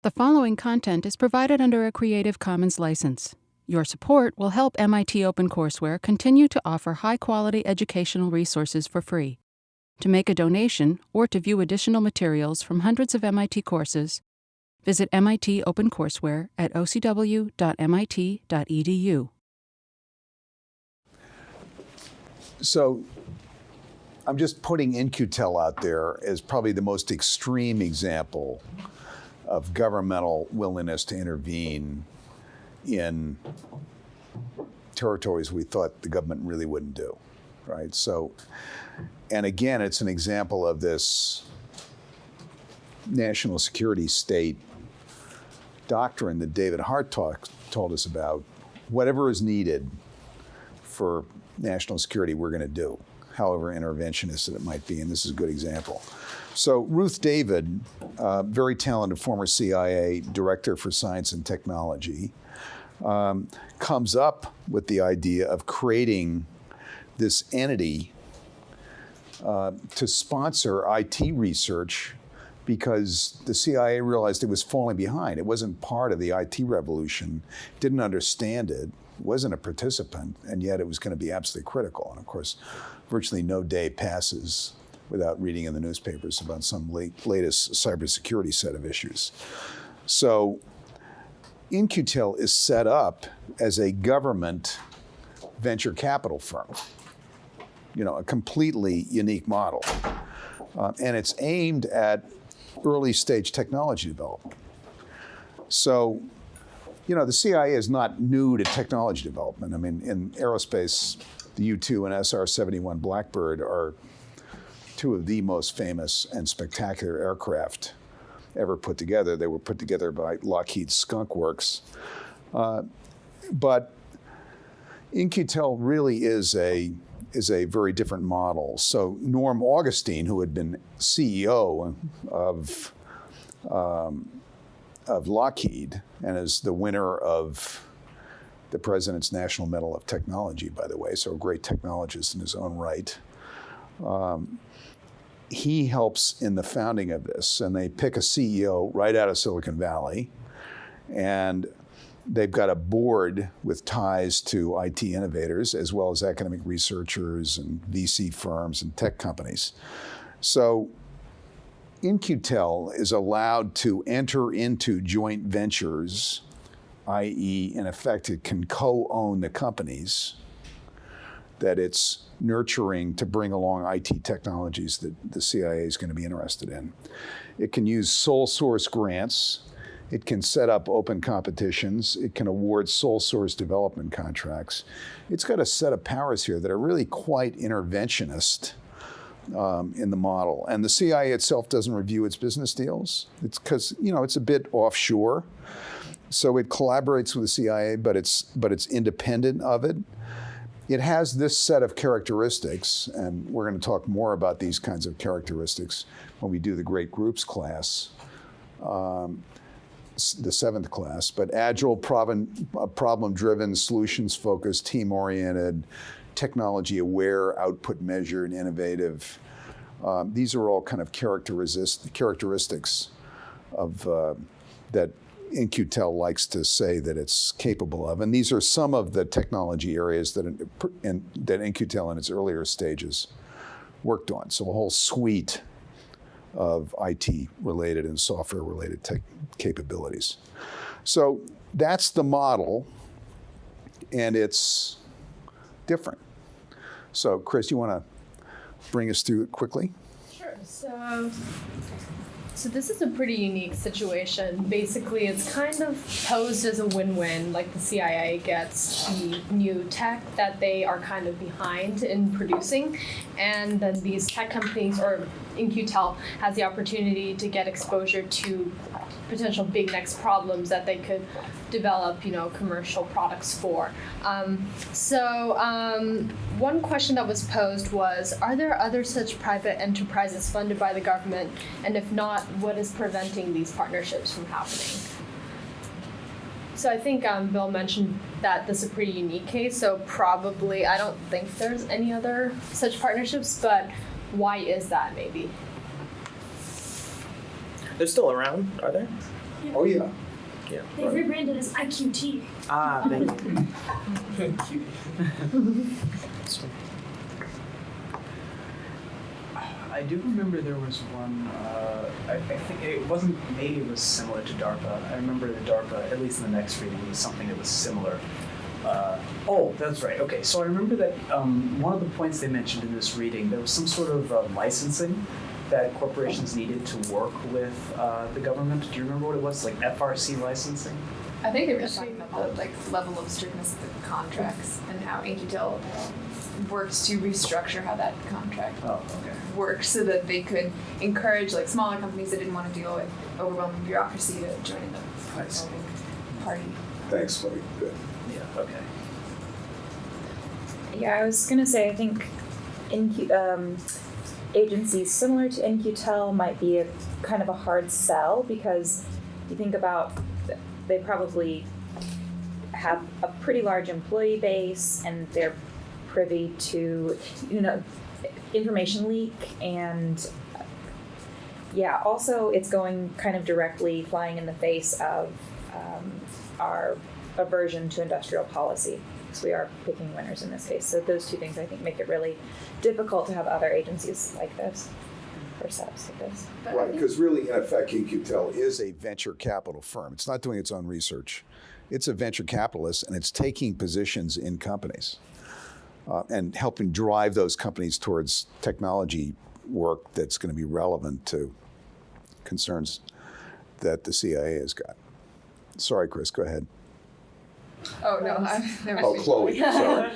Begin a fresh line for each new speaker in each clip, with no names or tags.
The following content is provided under a Creative Commons license. Your support will help MIT OpenCourseware continue to offer high-quality educational resources for free. To make a donation or to view additional materials from hundreds of MIT courses, visit MIT OpenCourseware at ocw.mit.edu.
So I'm just putting In-Q-Tel out there as probably the most extreme example of governmental willingness to intervene in territories we thought the government really wouldn't do, right? So, and again, it's an example of this national security state doctrine that David Hart told us about. Whatever is needed for national security, we're going to do, however interventionist it might be, and this is a good example. So Ruth David, very talented former CIA director for science and technology, comes up with the idea of creating this entity to sponsor IT research because the CIA realized it was falling behind. It wasn't part of the IT revolution, didn't understand it, wasn't a participant, and yet it was going to be absolutely critical. And of course, virtually no day passes without reading in the newspapers about some latest cybersecurity set of issues. So In-Q-Tel is set up as a government venture capital firm, a completely unique model. And it's aimed at early stage technology development. So, the CIA is not new to technology development. I mean, in aerospace, the U-2 and SR-71 Blackbird are two of the most famous and spectacular aircraft ever put together. They were put together by Lockheed's Skunk Works. But In-Q-Tel really is a very different model. So Norm Augustine, who had been CEO of Lockheed and is the winner of the President's National Medal of Technology, by the way, so a great technologist in his own right. He helps in the founding of this, and they pick a CEO right out of Silicon Valley, and they've got a board with ties to IT innovators as well as academic researchers and VC firms and tech companies. So In-Q-Tel is allowed to enter into joint ventures, i.e., in effect, it can co-own the companies that it's nurturing to bring along IT technologies that the CIA is going to be interested in. It can use sole source grants. It can set up open competitions. It can award sole source development contracts. It's got a set of powers here that are really quite interventionist in the model. And the CIA itself doesn't review its business deals. It's because, it's a bit offshore. So it collaborates with the CIA, but it's independent of it. It has this set of characteristics, and we're going to talk more about these kinds of characteristics when we do the Great Groups class, the 7th class, but agile, problem-driven, solutions-focused, team-oriented, technology-aware, output-measured, innovative. These are all kind of characteristics of that In-Q-Tel likes to say that it's capable of. And these are some of the technology areas that In-Q-Tel in its earlier stages worked on. So a whole suite of IT-related and software-related tech capabilities. So that's the model, and it's different. So Chris, you want to bring us through it quickly?
Sure. So this is a pretty unique situation. Basically, it's kind of posed as a win-win, like the CIA gets the new tech that they are kind of behind in producing, and then these tech companies, or In-Q-Tel, has the opportunity to get exposure to potential big next problems that they could develop, commercial products for. One question that was posed was, are there other such private enterprises funded by the government? And if not, what is preventing these partnerships from happening? So I think Bill mentioned that this is a pretty unique case, so probably I don't think there's any other such partnerships, but why is that maybe?
They're still around, are they?
Oh, yeah.
Yeah.
They've rebranded as IQT.
Ah, thank you. I do remember there was one, I think it wasn't, maybe it was similar to DARPA. I remember the DARPA, at least in the next reading, was something that was similar. Oh, that's right. Okay, so I remember that one of the points they mentioned in this reading, there was some sort of licensing that corporations needed to work with the government. Do you remember what it was? Like FRC licensing?
I think they were just talking about the level of strictness of the contracts and how In-Q-Tel works to restructure how that contract works so that they could encourage smaller companies that didn't want to deal with overwhelming bureaucracy to join the voting party.
Thanks, Chloe. Good.
Yeah, okay.
Yeah, I was gonna say I think agencies similar to In-Q-Tel might be a kind of a hard sell because you think about they probably have a pretty large employee base and they're privy to information leak and also it's going kind of directly flying in the face of our aversion to industrial policy. So we are picking winners in this case. So those two things I think make it really difficult to have other agencies like this or setups like this.
Right, because really, in effect, In-Q-Tel is a venture capital firm. It's not doing its own research. It's a venture capitalist, and it's taking positions in companies and helping drive those companies towards technology work that's going to be relevant to concerns that the CIA has got. Sorry, Chris, go ahead.
Oh, no.
Oh, Chloe, sorry.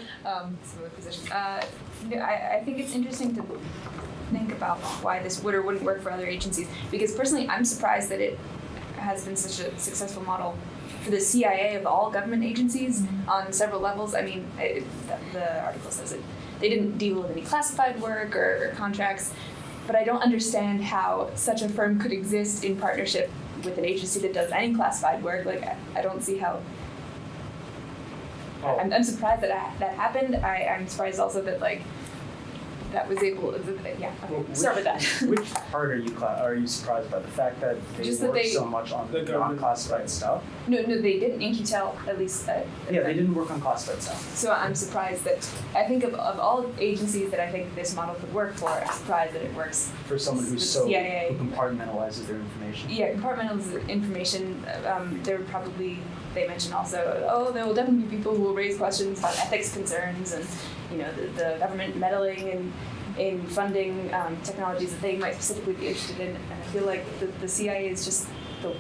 Similar position. I think it's interesting to think about why this would or wouldn't work for other agencies, because personally I'm surprised that it has been such a successful model for the CIA of all government agencies on several levels. I mean, the article says it. They didn't deal with any classified work or contracts, but I don't understand how such a firm could exist in partnership with an agency that does any classified work. I don't see how.
Oh.
I'm surprised that that happened. I'm surprised also that that was able. Yeah. Okay. Start with that.
Which part are you surprised by? The fact that they
Just that
work
they-
so much on the non-classified stuff?
No, they didn't. In-Q-Tel, at least.
Yeah, they didn't work on classified stuff.
So I'm surprised that I think of all agencies that I think this model could work for. I'm surprised that it works.
For someone
The
who's so
CIA.
who compartmentalizes their information.
Yeah, compartmentalized information. There would probably. They mentioned also, there will definitely be people who will raise questions about ethics concerns and, the government meddling in funding technologies that they might specifically be interested in. And I feel like the CIA is just the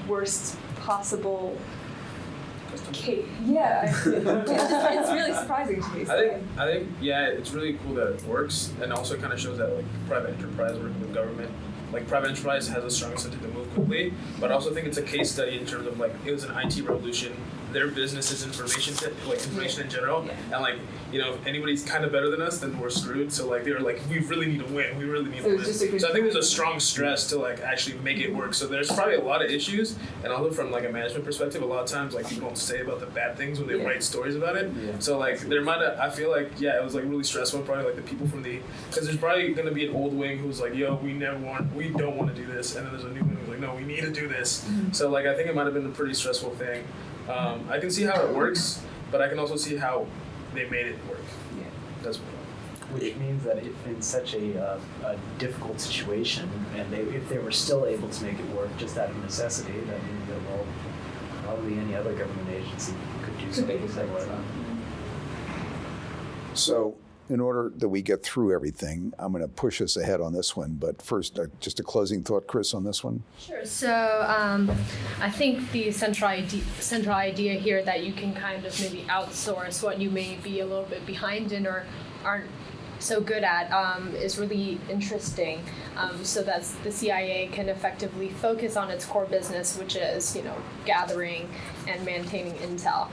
worst possible case. Yeah, it's really surprising to me.
I think, yeah, it's really cool that it works, and also kind of shows that private enterprise working with government. Private enterprise has a strong incentive to move quickly, but I also think it's a case study in terms of it was an IT revolution. Their business is information in general, and if anybody's kind of better than us, then we're screwed. So they were we really need to win. We really need to win. So I think there's a strong stress to actually make it work. So there's probably a lot of issues, and also from a management perspective, a lot of times people don't say about the bad things when they write stories about it. Yeah. So there might have, I feel it was really stressful. Probably the people from because there's probably going to be an old wing who's yo, we don't want to do this, and then there's a new wing who's no, we need to do this. Mm-hmm. So I think it might have been a pretty stressful thing. I can see how it works, but I can also see how they made it work.
Yeah.
That's
Which means that if in such a difficult situation, and if they were still able to make it work just out of necessity, that means that probably any other government agency could do something similar.
So, in order that we get through everything, I'm going to push us ahead on this one. But first, just a closing thought, Chris, on this one.
Sure. So I think the central idea here that you can kind of maybe outsource what you may be a little bit behind in or aren't so good at is really interesting. So that the CIA can effectively focus on its core business, which is gathering and maintaining intel.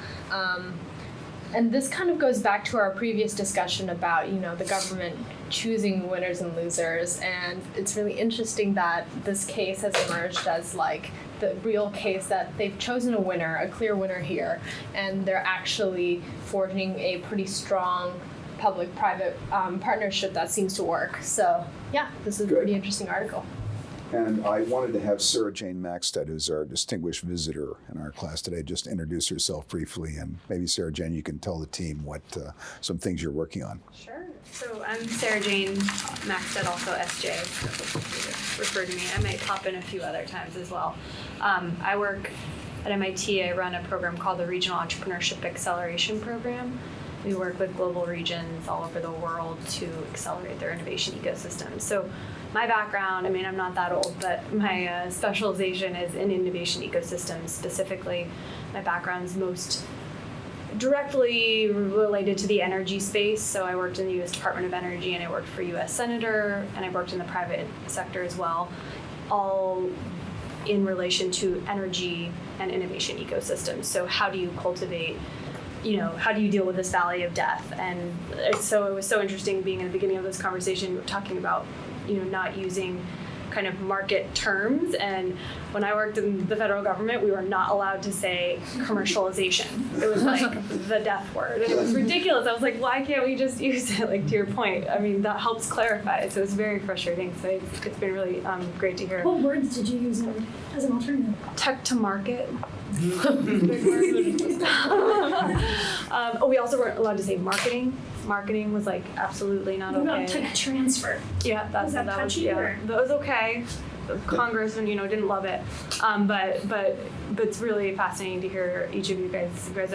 And this kind of goes back to our previous discussion about, the government choosing winners and losers. And it's really interesting that this case has emerged as the real case that they've chosen a winner, a clear winner here. And they're actually forging a pretty strong public-private partnership that seems to work. So, yeah, this is a pretty interesting article.
And I wanted to have Sarah Jane Maxted, who's our distinguished visitor in our class today, just introduce herself briefly. And maybe, Sarah Jane, you can tell the team what some things you're working on.
Sure. So I'm Sarah Jane Maxted, also SJ, refer to me. I might pop in a few other times as well. I work at MIT. I run a program called the Regional Entrepreneurship Acceleration Program. We work with global regions all over the world to accelerate their innovation ecosystems. So my background, I mean, I'm not that old, but my specialization is in innovation ecosystems. Specifically, my background's most directly related to the energy space. So I worked in the U.S. Department of Energy, and I worked for U.S. Senator, and I worked in the private sector as well, all in relation to energy and innovation ecosystems. So how do you cultivate, how do you deal with this valley of death? And it was so interesting being in the beginning of this conversation, talking about, not using kind of market terms. And when I worked in the federal government, we were not allowed to say commercialization. It was like the death word. And it was ridiculous. I was like, why can't we just use it? Like, to your point, I mean, that helps clarify. So it's very frustrating. So it's been really great to hear.
What words did you use as an alternative?
Tech to market. We also weren't allowed to say marketing. Marketing was like absolutely not
What
okay.
about tech transfer?
Yeah,
Was that touchy, or?
That was okay. Congress, didn't love it, but it's really fascinating to hear each of you guys. You guys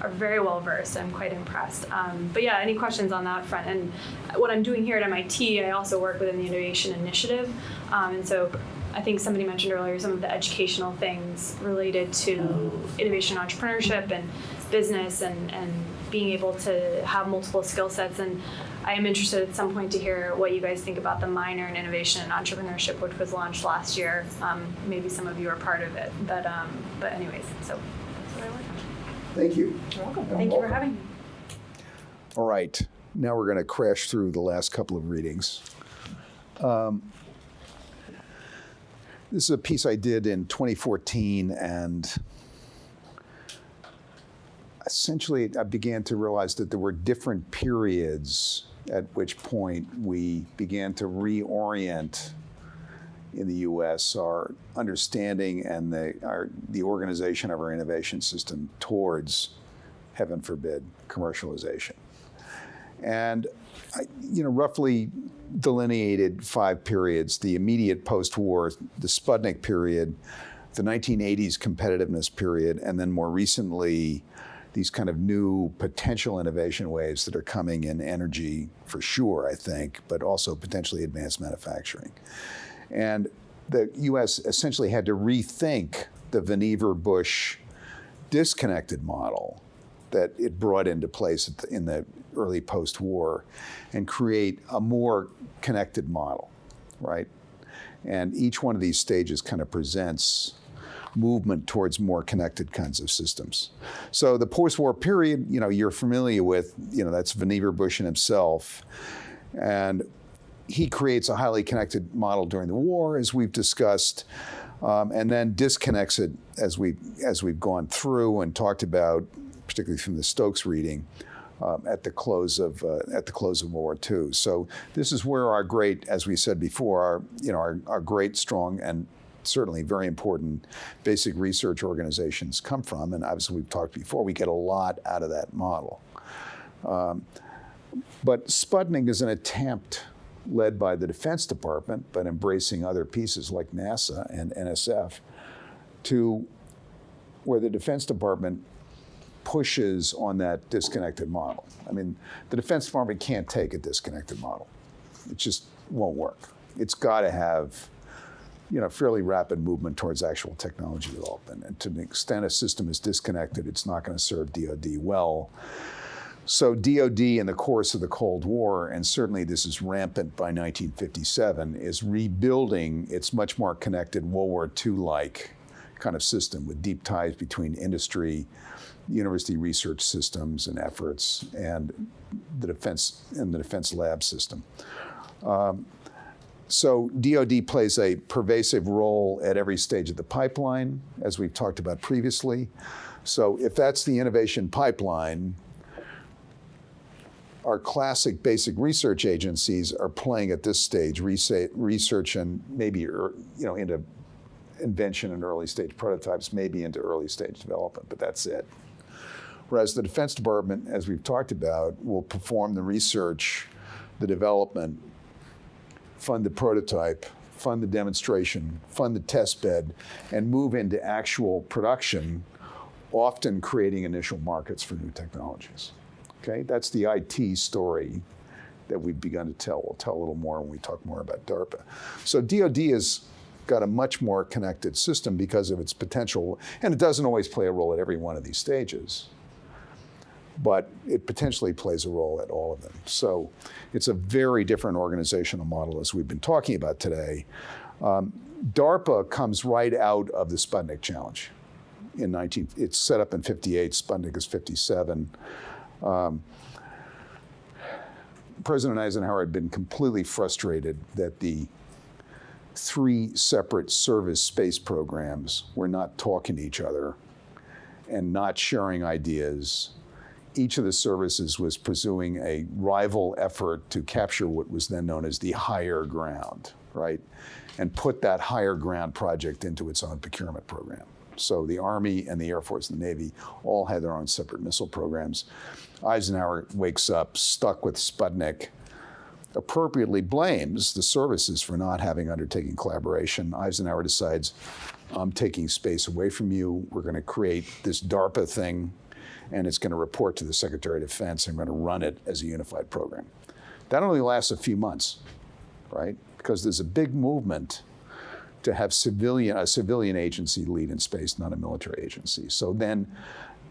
are very well versed. I'm quite impressed. But yeah, any questions on that front? And what I'm doing here at MIT, I also work within the Innovation Initiative, and so I think somebody mentioned earlier some of the educational things related to innovation, entrepreneurship, and business, and being able to have multiple skill sets. And I am interested at some point to hear what you guys think about the minor in innovation and entrepreneurship, which was launched last year. Maybe some of you are part of it, but anyways, so that's what I work on.
Thank you.
You're welcome. Thank you for having me.
All right, now we're going to crash through the last couple of readings. This is a piece I did in 2014, and essentially I began to realize that there were different periods at which point we began to reorient in the U.S. our understanding and the organization of our innovation system towards, heaven forbid, commercialization. And I, roughly delineated 5 periods: the immediate post-war, the Sputnik period, the 1980s competitiveness period, and then more recently, these kind of new potential innovation waves that are coming in energy, for sure, I think, but also potentially advanced manufacturing. And the U.S. essentially had to rethink the Vannevar-Bush disconnected model that it brought into place in the early post-war and create a more connected model, right? And each one of these stages kind of presents movement towards more connected kinds of systems. So the post-war period, you're familiar with, that's Vannevar-Bush himself. And he creates a highly connected model during the war, as we've discussed, and then disconnects it as we've gone through and talked about, particularly from the Stokes reading, at the close of World War II. So this is where our great, as we said before, our great, strong, and certainly very important basic research organizations come from. And obviously, we've talked before, we get a lot out of that model. But Sputnik is an attempt led by the Defense Department, but embracing other pieces like NASA and NSF, to where the Defense Department pushes on that disconnected model. I mean, the Defense Department can't take a disconnected model. It just won't work. It's got to have, fairly rapid movement towards actual technology development. And to the extent a system is disconnected, it's not going to serve DoD well. So DoD, in the course of the Cold War, and certainly this is rampant by 1957, is rebuilding its much more connected World War II-like kind of system with deep ties between industry, university research systems and efforts, and the defense lab system. So DoD plays a pervasive role at every stage of the pipeline, as we've talked about previously. So if that's the innovation pipeline, our classic basic research agencies are playing at this stage, research and maybe into invention and early stage prototypes, maybe into early stage development, but that's it. Whereas the Defense Department, as we've talked about, will perform the research, the development, fund the prototype, fund the demonstration, fund the test bed, and move into actual production, often creating initial markets for new technologies. Okay, that's the IT story that we've begun to tell. We'll tell a little more when we talk more about DARPA. So DoD has got a much more connected system because of its potential, and it doesn't always play a role at every one of these stages, but it potentially plays a role at all of them. So it's a very different organizational model as we've been talking about today. DARPA comes right out of the Sputnik Challenge. It's set up in 58, Sputnik is 57. President Eisenhower had been completely frustrated that the 3 separate service space programs were not talking to each other and not sharing ideas. Each of the services was pursuing a rival effort to capture what was then known as the higher ground, right? And put that higher ground project into its own procurement program. So the Army and the Air Force and the Navy all had their own separate missile programs. Eisenhower wakes up stuck with Sputnik, appropriately blames the services for not having undertaken collaboration. Eisenhower decides, I'm taking space away from you. We're going to create this DARPA thing, and it's going to report to the Secretary of Defense. I'm going to run it as a unified program. That only lasts a few months, right? Because there's a big movement to have a civilian agency lead in space, not a military agency. So then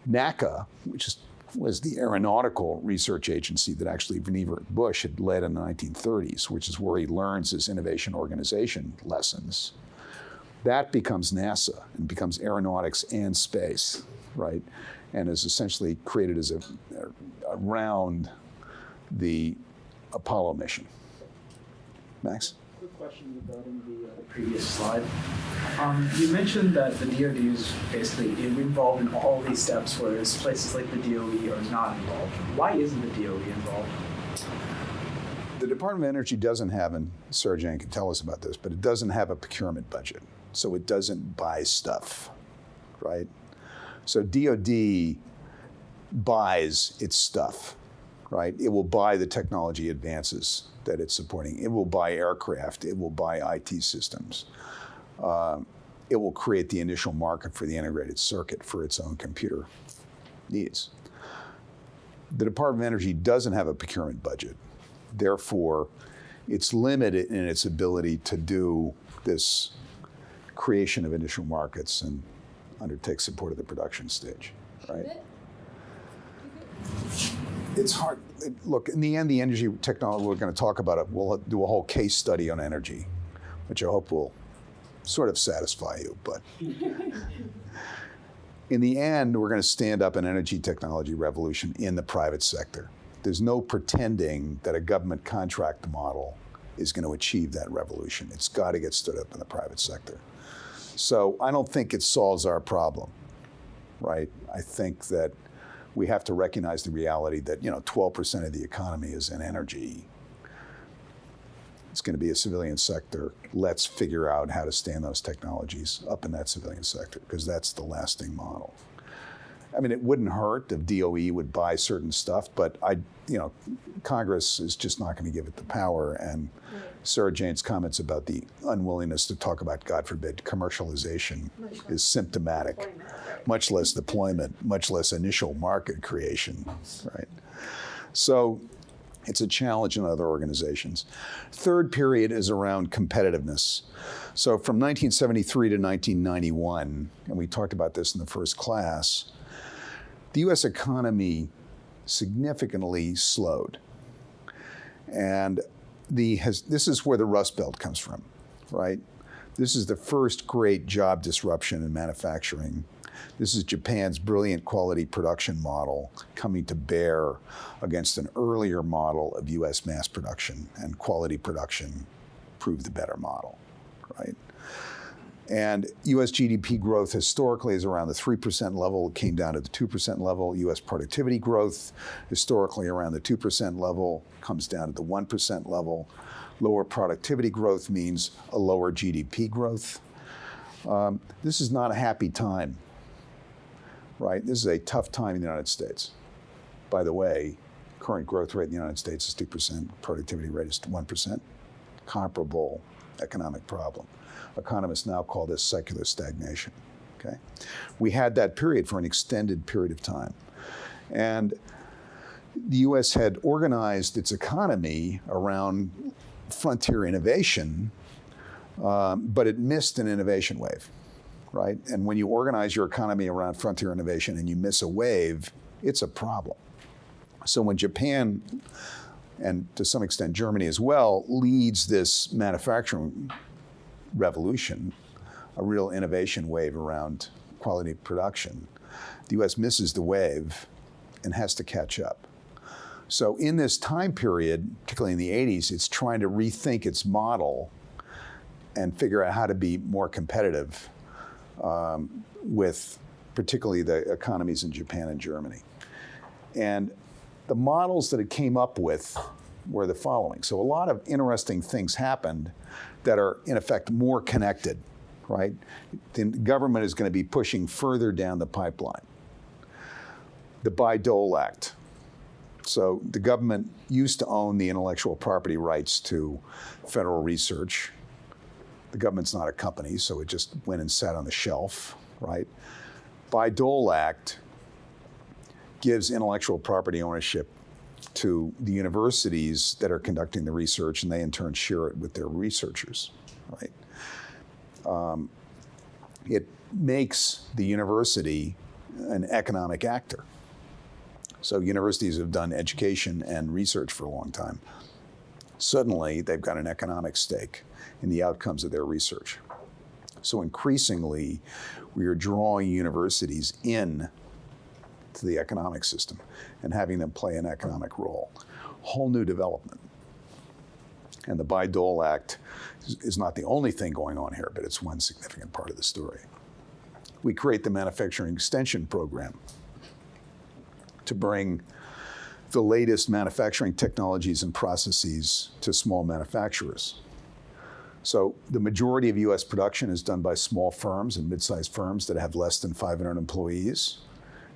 NACA, which was the aeronautical research agency that actually Vannevar Bush had led in the 1930s, which is where he learns his innovation organization lessons, that becomes NASA and becomes aeronautics and space, right? And is essentially created as around the Apollo mission. Max?
Quick question regarding the previous slide. You mentioned that the DoD is basically involved in all these steps, whereas places like the DOE are not involved. Why isn't the DOE involved?
The Department of Energy doesn't have, and Sarah Jane can tell us about this, but it doesn't have a procurement budget. So it doesn't buy stuff, right? So DoD buys its stuff, right? It will buy the technology advances that it's supporting. It will buy aircraft. It will buy IT systems. It will create the initial market for the integrated circuit for its own computer needs. The Department of Energy doesn't have a procurement budget. Therefore, it's limited in its ability to do this creation of initial markets and undertake support of the production stage, right? It's hard. Look, in the end, the energy technology, we're going to talk about it. We'll do a whole case study on energy, which I hope will sort of satisfy you. But in the end, we're going to stand up an energy technology revolution in the private sector. There's no pretending that a government contract model is going to achieve that revolution. It's got to get stood up in the private sector. So I don't think it solves our problem, right? I think that we have to recognize the reality that 12% of the economy is in energy. It's going to be a civilian sector. Let's figure out how to stand those technologies up in that civilian sector, because that's the lasting model. I mean, it wouldn't hurt if DOE would buy certain stuff, but Congress is just not going to give it the power. And Sarah Jane's comments about the unwillingness to talk about, God forbid, commercialization is symptomatic. Much less deployment, much less initial market creation, right? So it's a challenge in other organizations. Third period is around competitiveness. So from 1973 to 1991, and we talked about this in the first class, the US economy significantly slowed. And this is where the Rust Belt comes from, right? This is the first great job disruption in manufacturing. This is Japan's brilliant quality production model coming to bear against an earlier model of US mass production, and quality production proved the better model, right? And US GDP growth historically is around the 3% level. It came down to the 2% level. US productivity growth historically around the 2% level, comes down to the 1% level. Lower productivity growth means a lower GDP growth. This is not a happy time, right? This is a tough time in the United States. By the way, current growth rate in the United States is 2%, productivity rate is 1%. Comparable economic problem. Economists now call this secular stagnation, okay? We had that period for an extended period of time. And the US had organized its economy around frontier innovation, but it missed an innovation wave, right? And when you organize your economy around frontier innovation and you miss a wave, it's a problem. So when Japan, and to some extent Germany as well, leads this manufacturing revolution, a real innovation wave around quality production, the US misses the wave and has to catch up. So in this time period, particularly in the 80s, it's trying to rethink its model and figure out how to be more competitive with particularly the economies in Japan and Germany. And the models that it came up with were the following. So a lot of interesting things happened that are, in effect, more connected, right? The government is going to be pushing further down the pipeline. The Bayh-Dole Act. So the government used to own the intellectual property rights to federal research. The government's not a company, so it just went and sat on the shelf, right? Bayh-Dole Act gives intellectual property ownership to the universities that are conducting the research, and they in turn share it with their researchers, right? It makes the university an economic actor. So universities have done education and research for a long time. Suddenly, they've got an economic stake in the outcomes of their research. So increasingly, we are drawing universities in to the economic system and having them play an economic role. Whole new development. And the Bayh-Dole Act is not the only thing going on here, but it's one significant part of the story. We create the Manufacturing Extension Program to bring the latest manufacturing technologies and processes to small manufacturers. So the majority of US production is done by small firms and mid-sized firms that have less than 500 employees.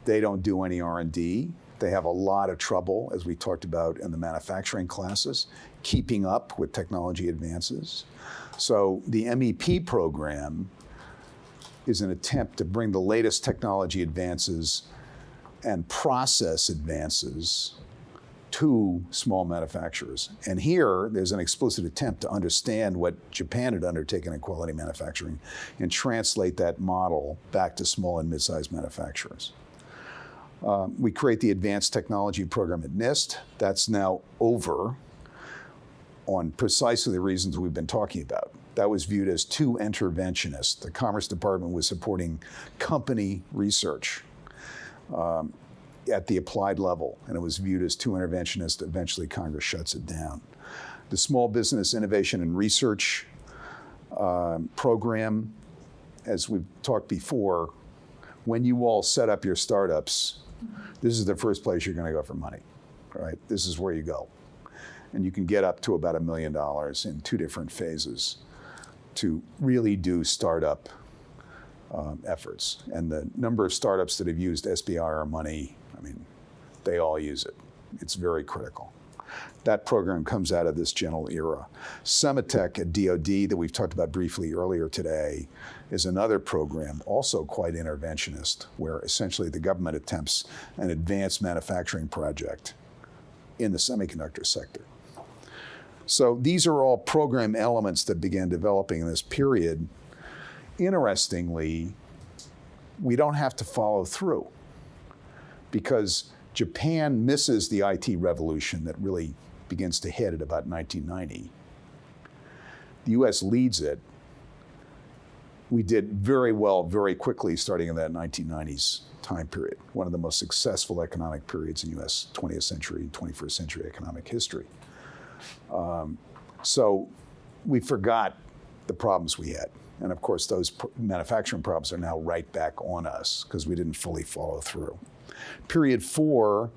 They don't do any R&D. They have a lot of trouble, as we talked about in the manufacturing classes, keeping up with technology advances. So the MEP program is an attempt to bring the latest technology advances and process advances to small manufacturers. And here, there's an explicit attempt to understand what Japan had undertaken in quality manufacturing and translate that model back to small and mid-sized manufacturers. We create the Advanced Technology Program at NIST. That's now over on precisely the reasons we've been talking about. That was viewed as too interventionist. The Commerce Department was supporting company research at the applied level, and it was viewed as too interventionist. Eventually, Congress shuts it down. The Small Business Innovation and Research Program, as we've talked before, when you all set up your startups, this is the first place you're going to go for money, right? This is where you go. And you can get up to about $1 million in 2 different phases to really do startup efforts. And the number of startups that have used SBIR money, I mean, they all use it. It's very critical. That program comes out of this general era. Semitech at DoD, that we've talked about briefly earlier today, is another program, also quite interventionist, where essentially the government attempts an advanced manufacturing project in the semiconductor sector. So these are all program elements that began developing in this period. Interestingly, we don't have to follow through, because Japan misses the IT revolution that really begins to hit at about 1990. The US leads it. We did very well, very quickly, starting in that 1990s time period, one of the most successful economic periods in US 20th century, 21st century economic history. So we forgot the problems we had. And of course, those manufacturing problems are now right back on us because we didn't fully follow through. Period 4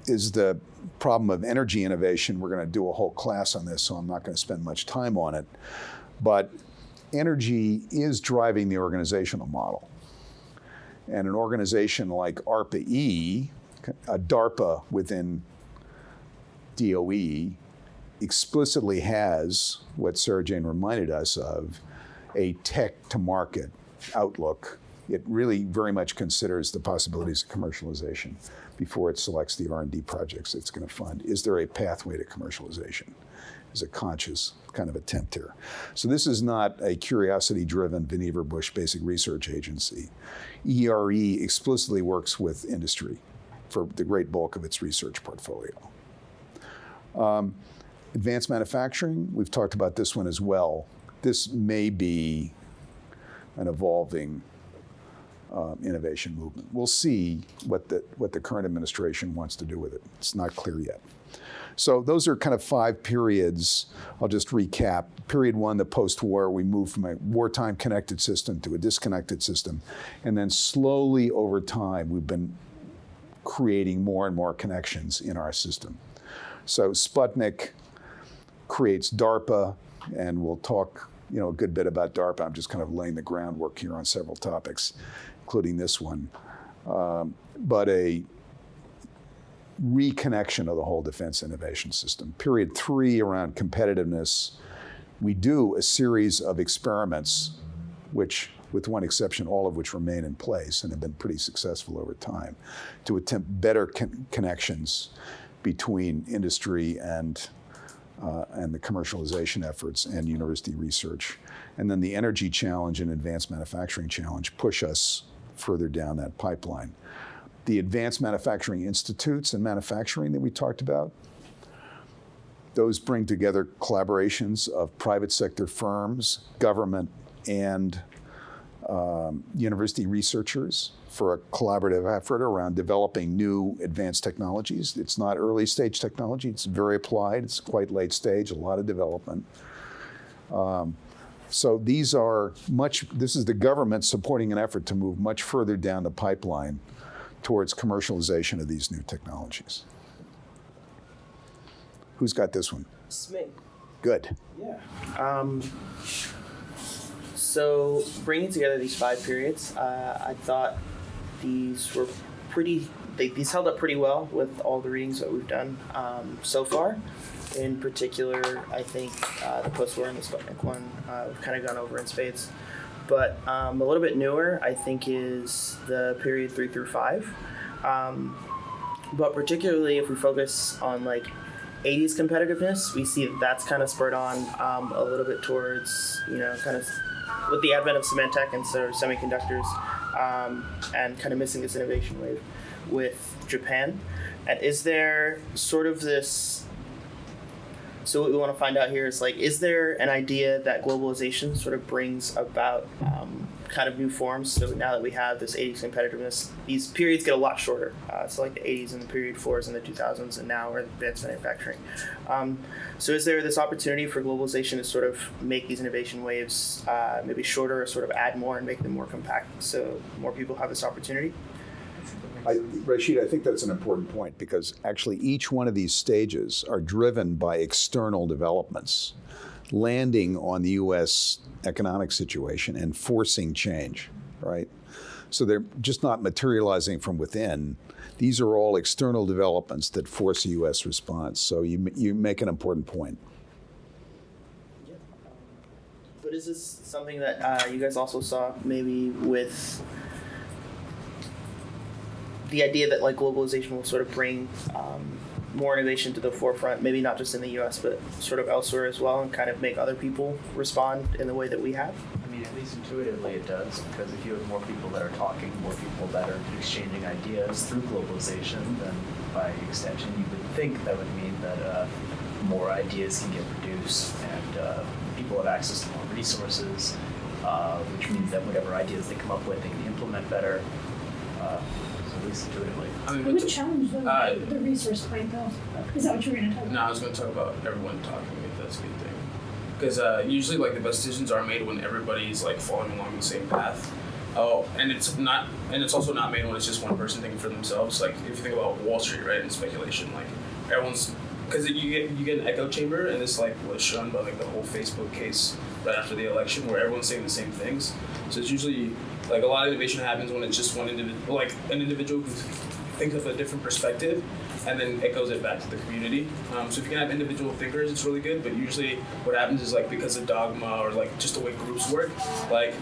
is the problem of energy innovation. We're going to do a whole class on this, so I'm not going to spend much time on it. But energy is driving the organizational model. And an organization like ARPA-E, a DARPA within DOE, explicitly has what Sarah Jane reminded us of, a tech to market outlook. It really very much considers the possibilities of commercialization before it selects the R&D projects it's going to fund. Is there a pathway to commercialization? Is a conscious kind of attempt here. So this is not a curiosity-driven Vannevar Bush basic research agency. ERE explicitly works with industry for the great bulk of its research portfolio. Advanced manufacturing, we've talked about this one as well. This may be an evolving innovation movement. We'll see what the current administration wants to do with it. It's not clear yet. So those are kind of 5 periods. I'll just recap. Period 1, the post-war, we moved from a wartime connected system to a disconnected system. And then slowly over time, we've been creating more and more connections in our system. So Sputnik creates DARPA, and we'll talk a good bit about DARPA. I'm just kind of laying the groundwork here on several topics, including this one. But a reconnection of the whole defense innovation system. Period 3, around competitiveness, we do a series of experiments, which, with one exception, all of which remain in place and have been pretty successful over time, to attempt better connections between industry and the commercialization efforts and university research. And then the energy challenge and advanced manufacturing challenge push us further down that pipeline. The advanced manufacturing institutes and manufacturing that we talked about, those bring together collaborations of private sector firms, government, and university researchers for a collaborative effort around developing new advanced technologies. It's not early stage technology, it's very applied, it's quite late stage, a lot of development. So this is the government supporting an effort to move much further down the pipeline towards commercialization of these new technologies. Who's got this one?
It's me.
Good.
Yeah. So bringing together these 5 periods, I thought these were these held up pretty well with all the readings that we've done so far. In particular, I think the post-war and the Sputnik one we've kind of gone over in spades. But a little bit newer, I think, is the period 3 through 5. But particularly if we focus on 80s competitiveness, we see that's kind of spurred on a little bit towards, kind of with the advent of Symantec and sort of semiconductors and kind of missing this innovation wave with Japan. And is there sort of this, so what we want to find out here is there an idea that globalization sort of brings about kind of new forms? So now that we have this 80s competitiveness, these periods get a lot shorter. So like the 80s and the period 4s and the 2000s, and now we're in advanced manufacturing. So is there this opportunity for globalization to sort of make these innovation waves maybe shorter, or sort of add more and make them more compact so more people have this opportunity?
Rashid, I think that's an important point, because actually each one of these stages are driven by external developments landing on the U.S. economic situation and forcing change, right? So they're just not materializing from within. These are all external developments that force a U.S. response. So you make an important point.
Yeah. But is this something that you guys also saw maybe with the idea that globalization will sort of bring more innovation to the forefront, maybe not just in the U.S., but sort of elsewhere as well, and kind of make other people respond in the way that we have?
I mean, at least intuitively it does, because if you have more people that are talking, more people that are exchanging ideas through globalization, then by extension you would think that would mean that more ideas can get produced and people have access to more resources, which means that whatever ideas they come up with, they can implement better. At least intuitively.
I mean,
It would challenge the resource point, though. Is that what you were going to talk about?
No, I was going to talk about everyone talking, if that's a good thing. because usually like the best decisions are made when everybody's like following along the same path. Oh, and it's also not made when it's just one person thinking for themselves. Like if you think about Wall Street, right, and speculation, like everyone's, because you get an echo chamber, and this like was shown by like the whole Facebook case right after the election, where everyone's saying the same things. So it's usually like a lot of innovation happens when it's just one individual, like an individual who thinks of a different perspective, and then echoes it back to the community. So if you can have individual thinkers, it's really good. But usually, what happens is like because of dogma or like just the way groups work, like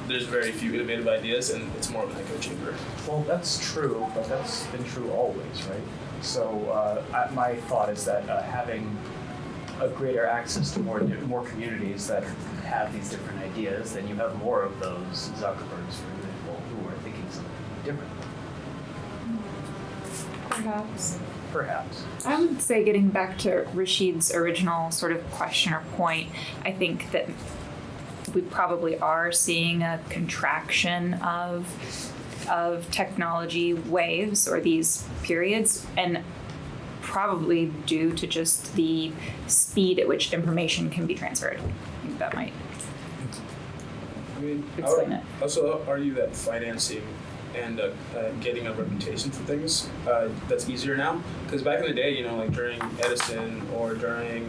there's very few innovative ideas, and it's more of an echo chamber.
Well, that's true, but that's been true always, right? So my thought is that having a greater access to more communities that have these different ideas, then you have more of those Zuckerbergs, for example, who are thinking something different. Perhaps.
I would say, getting back to Rashid's original sort of question or point, I think that we probably are seeing a contraction of technology waves or these periods, and probably due to just the speed at which information can be transferred. I think that might
I mean,
explain it.
Also argue that financing and getting a reputation for things, that's easier now. Because back in the day, you know, like during Edison or during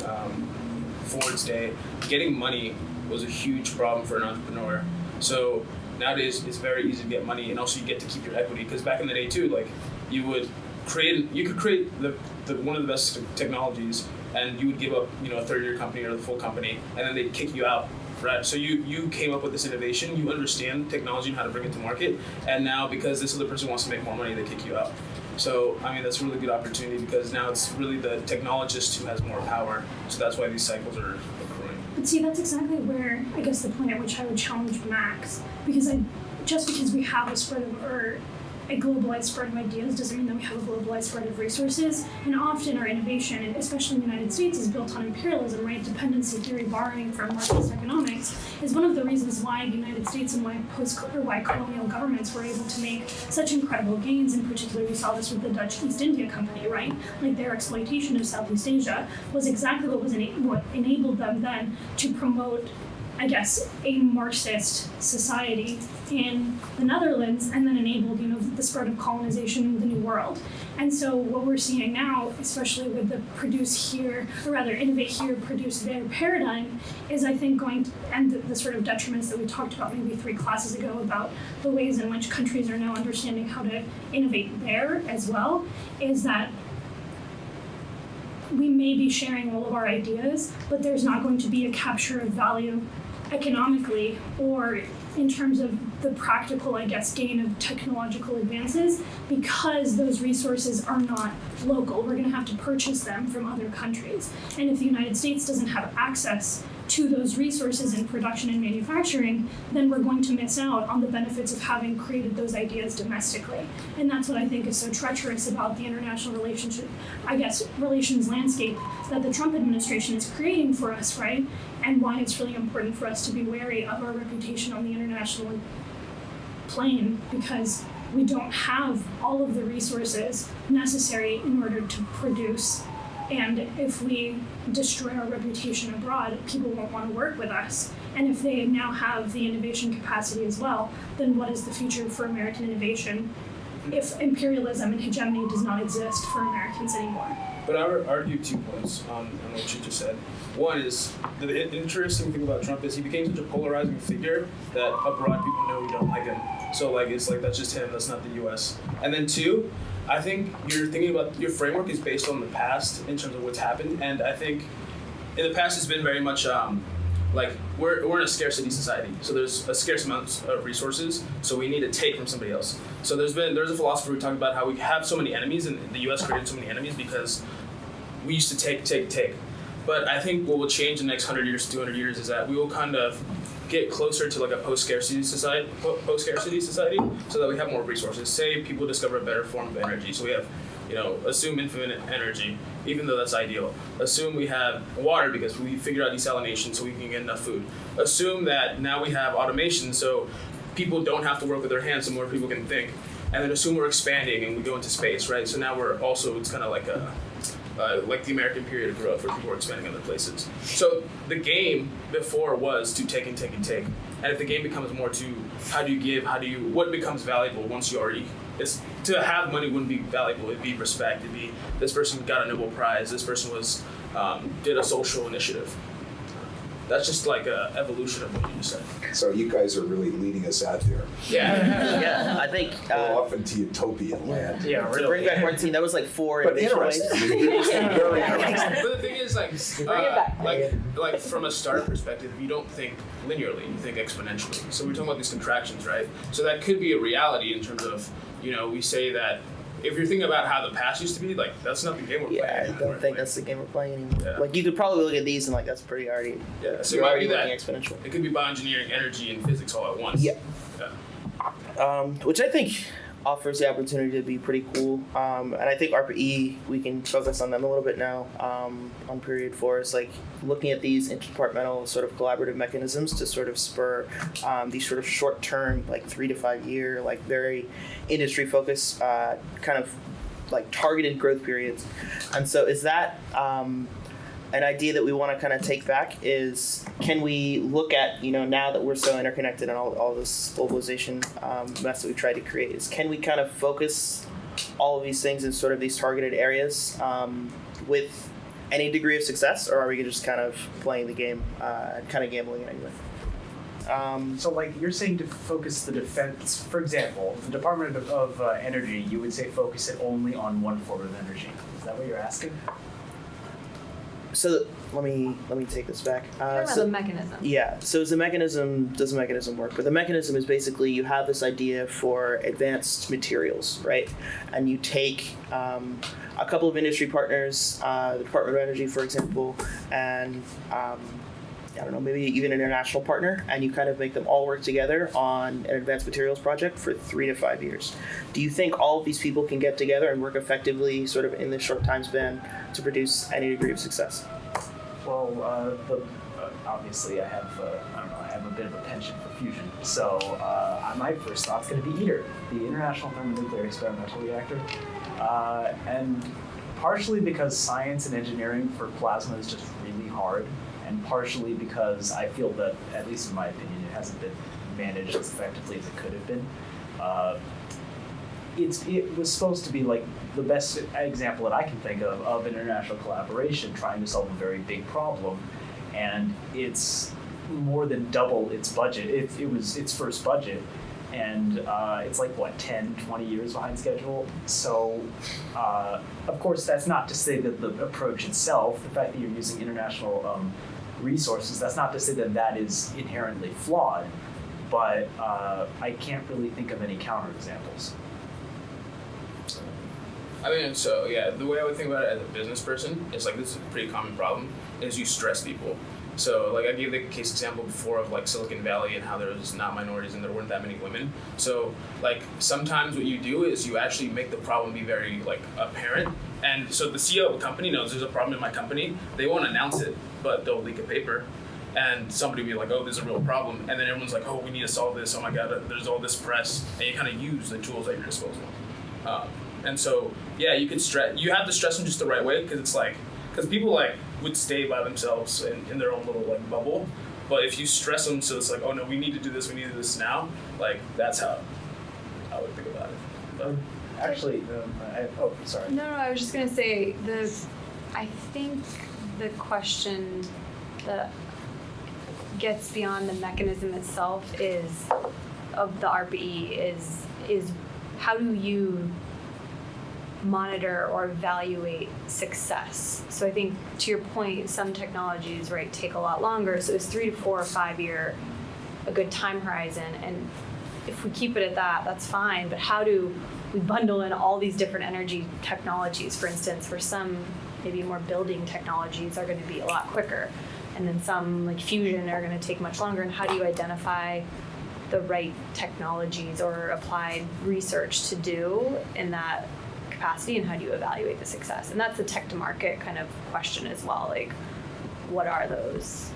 Ford's day, getting money was a huge problem for an entrepreneur. So nowadays, it's very easy to get money, and also you get to keep your equity. Because back in the day too, like you could create the one of the best technologies, and you would give up, you know, a third of your company or the full company, and then they'd kick you out. Right, so you came up with this innovation, you understand technology and how to bring it to market, and now because this other person wants to make more money, they kick you out. So, I mean, that's a really good opportunity, because now it's really the technologist who has more power, so that's why these cycles are occurring.
But see, that's exactly where, I guess, the point at which I would challenge Max, because just because we have a spread of, or a globalized spread of ideas doesn't mean that we have a globalized spread of resources. And often our innovation, and especially in the United States, is built on imperialism, right? Dependency theory, borrowing from Marxist economics, is one of the reasons why the United States and why colonial governments were able to make such incredible gains. In particular, we saw this with the Dutch East India Company, right? Like their exploitation of Southeast Asia was exactly what enabled them then to promote, I guess, a Marxist society in the Netherlands, and then enabled, you know, the spread of colonization in the New World. And so what we're seeing now, especially with the produce here, or rather innovate here, produce there paradigm, is I think going to, and the sort of detriments that we talked about maybe 3 classes ago about the ways in which countries are now understanding how to innovate there as well, is that we may be sharing all of our ideas, but there's not going to be a capture of value economically or in terms of the practical, I guess, gain of technological advances, because those resources are not local. We're going to have to purchase them from other countries. And if the United States doesn't have access to those resources in production and manufacturing, then we're going to miss out on the benefits of having created those ideas domestically. And that's what I think is so treacherous about the international relations landscape that the Trump administration is creating for us, right? And why it's really important for us to be wary of our reputation on the international plane, because we don't have all of the resources necessary in order to produce. And if we destroy our reputation abroad, people won't want to work with us. And if they now have the innovation capacity as well, then what is the future for American innovation if imperialism and hegemony does not exist for Americans anymore?
But I would argue 2 points on what you just said. One is, the interesting thing about Trump is he became such a polarizing figure that abroad people know we don't like him. So like it's like that's just him, that's not the US. And then 2, I think you're thinking about your framework is based on the past in terms of what's happened, and I think in the past it's been very much like we're in a scarcity society, so there's a scarce amount of resources, so we need to take from somebody else. So there's a philosopher who talked about how we have so many enemies, and the U.S. created so many enemies because we used to take. But I think what will change in the next 100 years, 200 years is that we will kind of get closer to like a post-scarcity society, so that we have more resources. Say people discover a better form of energy, so we have, you know, assume infinite energy, even though that's ideal. Assume we have water because we figured out desalination so we can get enough food. Assume that now we have automation, so people don't have to work with their hands, so more people can think. and then assume we're expanding and we go into space, right? So now we're also, it's kind of like like the American period of growth where people are expanding other places. So the game before was to take and take and take. And if the game becomes more to how do you give, what becomes valuable once you already, it's to have money wouldn't be valuable, it'd be respect, it'd be this person got a Nobel Prize, this person was, did a social initiative. That's just like an evolution of what you just said.
So you guys are really leading us out there.
Yeah.
Yeah, I think.
We're off into utopian land.
Yeah,
To bring back Martine, that was like 4
But
innovation ways.
interesting. Very interesting.
But the thing is, like from a startup perspective, you don't think linearly, you think exponentially. So we're talking about these contractions, right? So that could be a reality in terms of, we say that if you're thinking about how the past used to be, like that's not the game we're playing.
Yeah, I
anymore.
don't think that's the game we're playing anymore.
Yeah.
Like you could probably look at these and like that's pretty already.
Yeah, so it
You're
might
already
be that.
looking exponential.
It could be bioengineering, energy, and physics all at once.
Yeah.
Yeah.
Which I think offers the opportunity to be pretty cool. And I think ARPA-E, we can focus on them a little bit now on period 4. It's like looking at these interdepartmental sort of collaborative mechanisms to sort of spur these sort of short-term, like 3 to 5 year, like very industry-focused kind of like targeted growth periods. And so is that an idea that we want to kind of take back is, can we look at, now that we're so interconnected and all this globalization mess that we tried to create, is can we kind of focus all of these things in sort of these targeted areas with any degree of success, or are we just kind of playing the game and kind of gambling anyway?
So like you're saying to focus the defense, for example, the Department of Energy, you would say focus it only on one form of energy. Is that what you're asking?
So let me take this back.
Talking about the mechanism.
Yeah. So does the mechanism work? But the mechanism is basically you have this idea for advanced materials, right? And you take a couple of industry partners, the Department of Energy, for example, and I don't know, maybe even an international partner, and you kind of make them all work together on an advanced materials project for 3 to 5 years. Do you think all of these people can get together and work effectively sort of in this short time span to produce any degree of success?
Well, obviously I have a bit of a penchant for fusion. So my first thought's going to be ITER, the International Thermonuclear Experimental Reactor. And partially because science and engineering for plasma is just really hard, and partially because I feel that, at least in my opinion, it hasn't been managed as effectively as it could have been. It was supposed to be like the best example that I can think of international collaboration trying to solve a very big problem, and it's more than double its budget. It was its first budget, and it's like, 10, 20 years behind schedule. So, of course, that's not to say that the approach itself, the fact that you're using international resources, that's not to say that that is inherently flawed, but I can't really think of any counterexamples.
I mean, so yeah, the way I would think about it as a business person is like, this is a pretty common problem, is you stress people. So like I gave the case example before of like Silicon Valley and how there was not minorities and there weren't that many women. So like sometimes what you do is you actually make the problem be very like apparent. And so the CEO of a company knows there's a problem in my company. They won't announce it, but they'll leak a paper. And somebody will be like, oh, there's a real problem. And then everyone's like, oh, we need to solve this. Oh my God, there's all this press. And you kind of use the tools at your disposal. And so, yeah, you have to stress them just the right way, because people like would stay by themselves in their own little like bubble. But if you stress them, so it's like, oh no, we need to do this now. Like that's how I would think about it. But
Actually, sorry.
No, I was just gonna say I think the question that gets beyond the mechanism itself of the ARPA-E is how do you monitor or evaluate success? So I think to your point, some technologies, right, take a lot longer. So it's 3 to 4 or 5 year, a good time horizon. And if we keep it at that, that's fine. But how do we bundle in all these different energy technologies? For instance, for some maybe more building technologies are going to be a lot quicker. And then some like fusion are going to take much longer. And how do you identify the right technologies or applied research to do in that capacity, and how do you evaluate the success? And that's a tech to market kind of question as well. Like, what are those,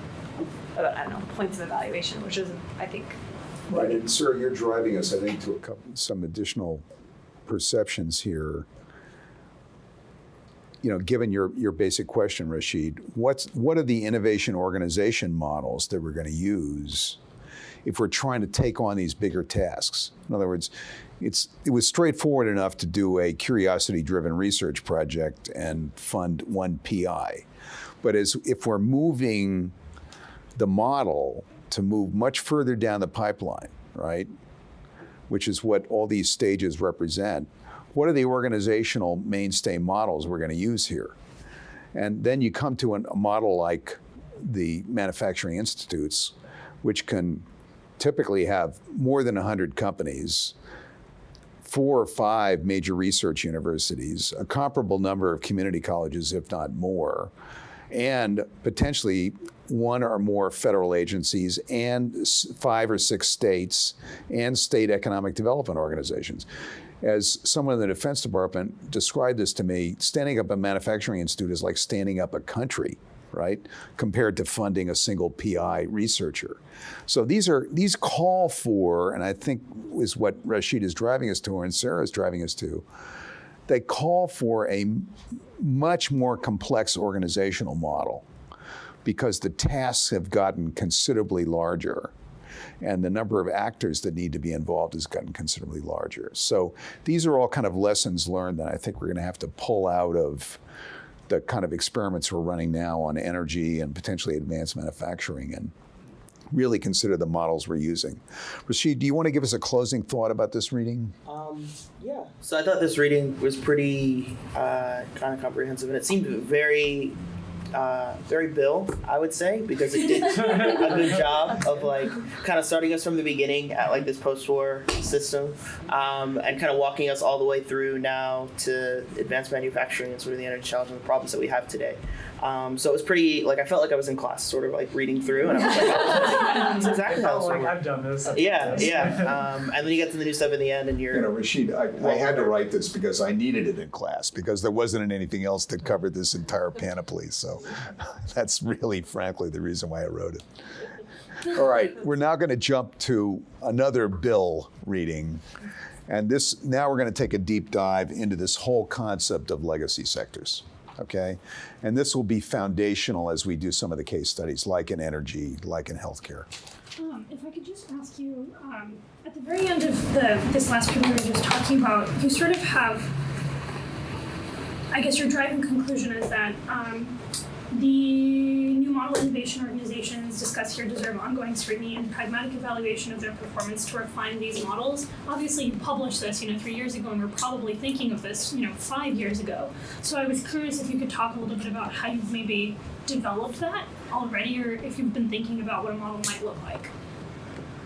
points of evaluation, which is, I think.
Right, and sir, you're driving us, I think, to some additional perceptions here. Given your basic question, Rashid, what are the innovation organization models that we're going to use if we're trying to take on these bigger tasks? In other words, it was straightforward enough to do a curiosity-driven research project and fund one PI. But if we're moving the model to move much further down the pipeline, right, which is what all these stages represent, what are the organizational mainstay models we're going to use here? And then you come to a model like the manufacturing institutes, which can typically have more than 100 companies, 4 or 5 major research universities, a comparable number of community colleges, if not more, and potentially 1 or more federal agencies and 5 or 6 states and state economic development organizations. As someone in the Defense Department described this to me, standing up a manufacturing institute is like standing up a country, right? Compared to funding a single PI researcher. So these call for, and I think is what Rashid is driving us to, and Sarah is driving us to, they call for a much more complex organizational model because the tasks have gotten considerably larger and the number of actors that need to be involved has gotten considerably larger. So these are all kind of lessons learned that I think we're going to have to pull out of the kind of experiments we're running now on energy and potentially advanced manufacturing and really consider the models we're using. Rashid, do you want to give us a closing thought about this reading?
Yeah. So I thought this reading was pretty kind of comprehensive, and it seemed very Bill, I would say, because it did a good job of like kind of starting us from the beginning at like this post-war system, and kind of walking us all the way through now to advanced manufacturing and sort of the energy challenge and the problems that we have today. So it was pretty, like, I felt like I was in class, sort of like reading through, and I was like, that's exactly how this works.
I've done this.
Yeah. And then you get to the new stuff in the end, and you're...
Rashid, I had to write this because I needed it in class, because there wasn't anything else that covered this entire panoply. So that's really, frankly, the reason why I wrote it. All right, we're now going to jump to another Bill reading. And now we're going to take a deep dive into this whole concept of legacy sectors. Okay, and this will be foundational as we do some of the case studies, like in energy, like in healthcare.
If I could just ask you, at the very end of this last period we were just talking about, you sort of have, I guess your driving conclusion is that the new model innovation organizations discussed here deserve ongoing scrutiny and pragmatic evaluation of their performance to refine these models. Obviously, you published this, 3 years ago, and we're probably thinking of this, 5 years ago. So I was curious if you could talk a little bit about how you've maybe developed that already, or if you've been thinking about what a model might look like.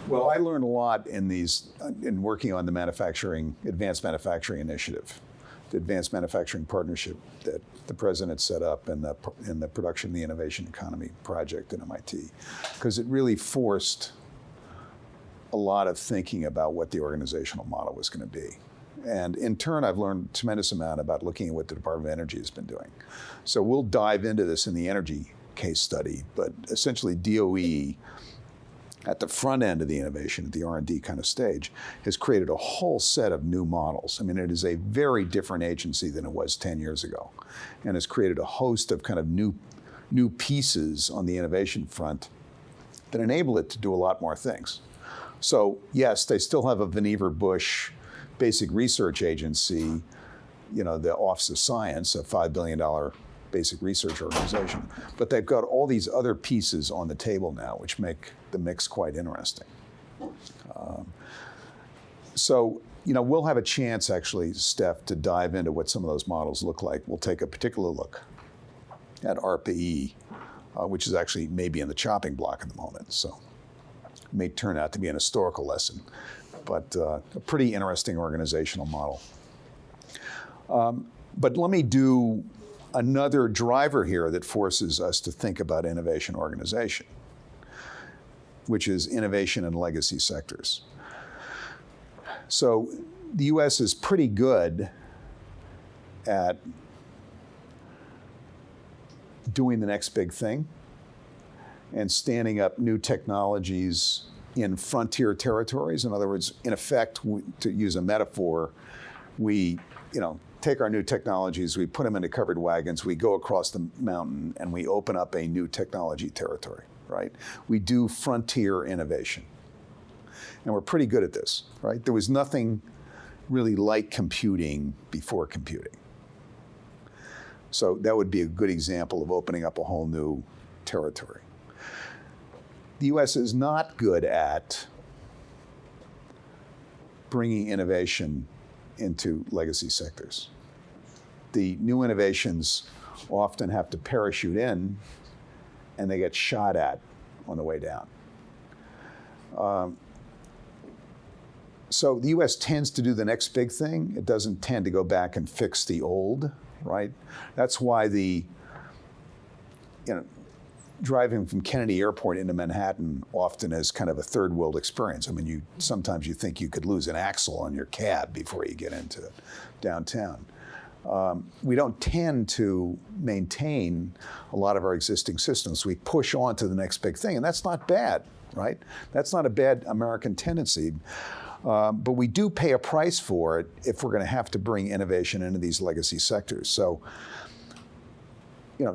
Well, I learned a lot in working on the advanced manufacturing initiative, the advanced manufacturing partnership that the president set up in the production of the innovation economy project at MIT, because it really forced a lot of thinking about what the organizational model was going to be. And in turn, I've learned a tremendous amount about looking at what the Department of Energy has been doing. So we'll dive into this in the energy case study, but essentially DOE, at the front end of the innovation, at the R&D kind of stage, has created a whole set of new models. I mean, it is a very different agency than it was 10 years ago, and has created a host of kind of new pieces on the innovation front that enable it to do a lot more things. So yes, they still have a Vannevar Bush basic research agency, the Office of Science, a $5 billion basic research organization, but they've got all these other pieces on the table now, which make the mix quite interesting. So we'll have a chance, actually, Steph, to dive into what some of those models look like. We'll take a particular look at ARPA-E, which is actually maybe in the chopping block at the moment, so it may turn out to be an historical lesson, but a pretty interesting organizational model. But let me do another driver here that forces us to think about innovation organization, which is innovation in legacy sectors. So the US is pretty good at doing the next big thing and standing up new technologies in frontier territories. In other words, in effect, to use a metaphor, we, take our new technologies, we put them into covered wagons, we go across the mountain, and we open up a new technology territory, right? We do frontier innovation. And we're pretty good at this, right? There was nothing really like computing before computing. So that would be a good example of opening up a whole new territory. The US is not good at bringing innovation into legacy sectors. The new innovations often have to parachute in, and they get shot at on the way down. So the US tends to do the next big thing. It doesn't tend to go back and fix the old, right? That's why driving from Kennedy Airport into Manhattan often is kind of a third world experience. I mean, sometimes you think you could lose an axle on your cab before you get into downtown. We don't tend to maintain a lot of our existing systems. We push on to the next big thing, and that's not bad, right? That's not a bad American tendency. But we do pay a price for it if we're going to have to bring innovation into these legacy sectors. So,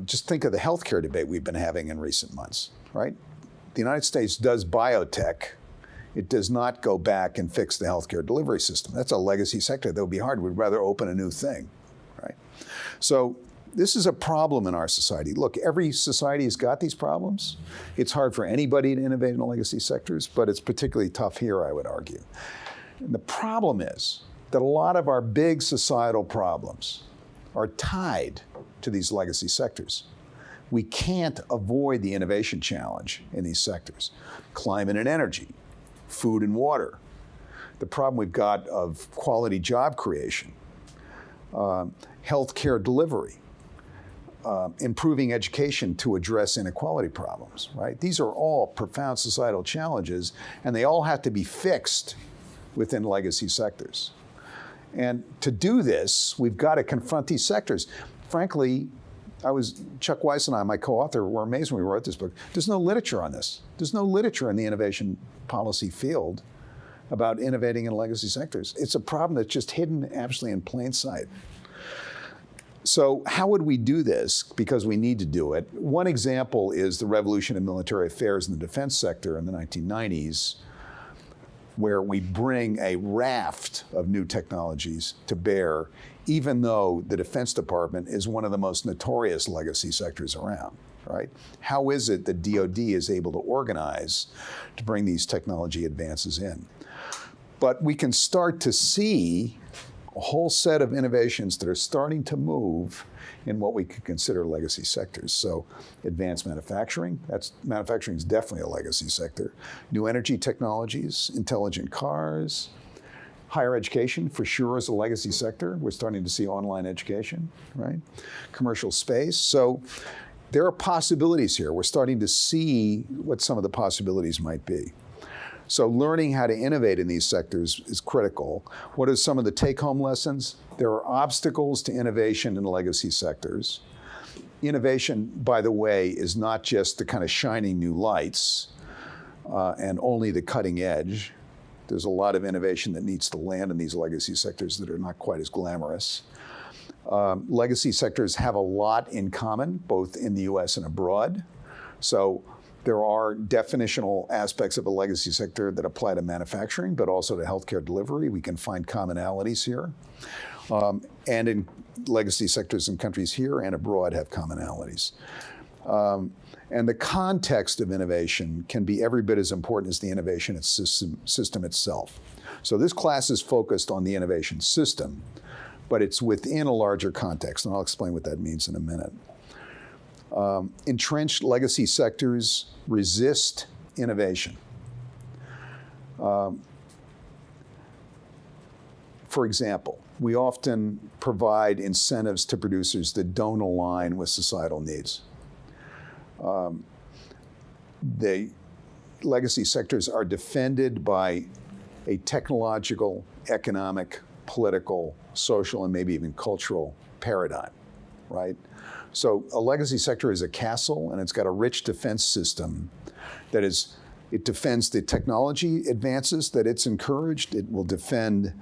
just think of the healthcare debate we've been having in recent months, right? The United States does biotech. It does not go back and fix the healthcare delivery system. That's a legacy sector. That would be hard. We'd rather open a new thing, right? So this is a problem in our society. Look, every society has got these problems. It's hard for anybody to innovate in the legacy sectors, but it's particularly tough here, I would argue. And the problem is that a lot of our big societal problems are tied to these legacy sectors. We can't avoid the innovation challenge in these sectors. Climate and energy, food and water, the problem we've got of quality job creation, healthcare delivery, improving education to address inequality problems, right? These are all profound societal challenges, and they all have to be fixed within legacy sectors. And to do this, we've got to confront these sectors. Frankly, Chuck Weiss and I, my co-author, were amazed when we wrote this book. There's no literature on this. There's no literature in the innovation policy field about innovating in legacy sectors. It's a problem that's just hidden absolutely in plain sight. So how would we do this? Because we need to do it. One example is the revolution in military affairs in the defense sector in the 1990s, where we bring a raft of new technologies to bear, even though the Defense Department is one of the most notorious legacy sectors around, right? How is it that DoD is able to organize to bring these technology advances in? But we can start to see a whole set of innovations that are starting to move in what we could consider legacy sectors. So advanced manufacturing, manufacturing is definitely a legacy sector. New energy technologies, intelligent cars, higher education for sure is a legacy sector. We're starting to see online education, right? Commercial space. So there are possibilities here. We're starting to see what some of the possibilities might be. So learning how to innovate in these sectors is critical. What are some of the take-home lessons? There are obstacles to innovation in legacy sectors. Innovation, by the way, is not just the kind of shining new lights and only the cutting edge. There's a lot of innovation that needs to land in these legacy sectors that are not quite as glamorous. Legacy sectors have a lot in common, both in the US and abroad. So there are definitional aspects of a legacy sector that apply to manufacturing, but also to healthcare delivery. We can find commonalities here. And in legacy sectors in countries here and abroad have commonalities. And the context of innovation can be every bit as important as the innovation system itself. So this class is focused on the innovation system, but it's within a larger context, and I'll explain what that means in a minute. Entrenched legacy sectors resist innovation. For example, we often provide incentives to producers that don't align with societal needs. The legacy sectors are defended by a technological, economic, political, social, and maybe even cultural paradigm, right? So a legacy sector is a castle, and it's got a rich defense system that it defends the technology advances that it's encouraged. It will defend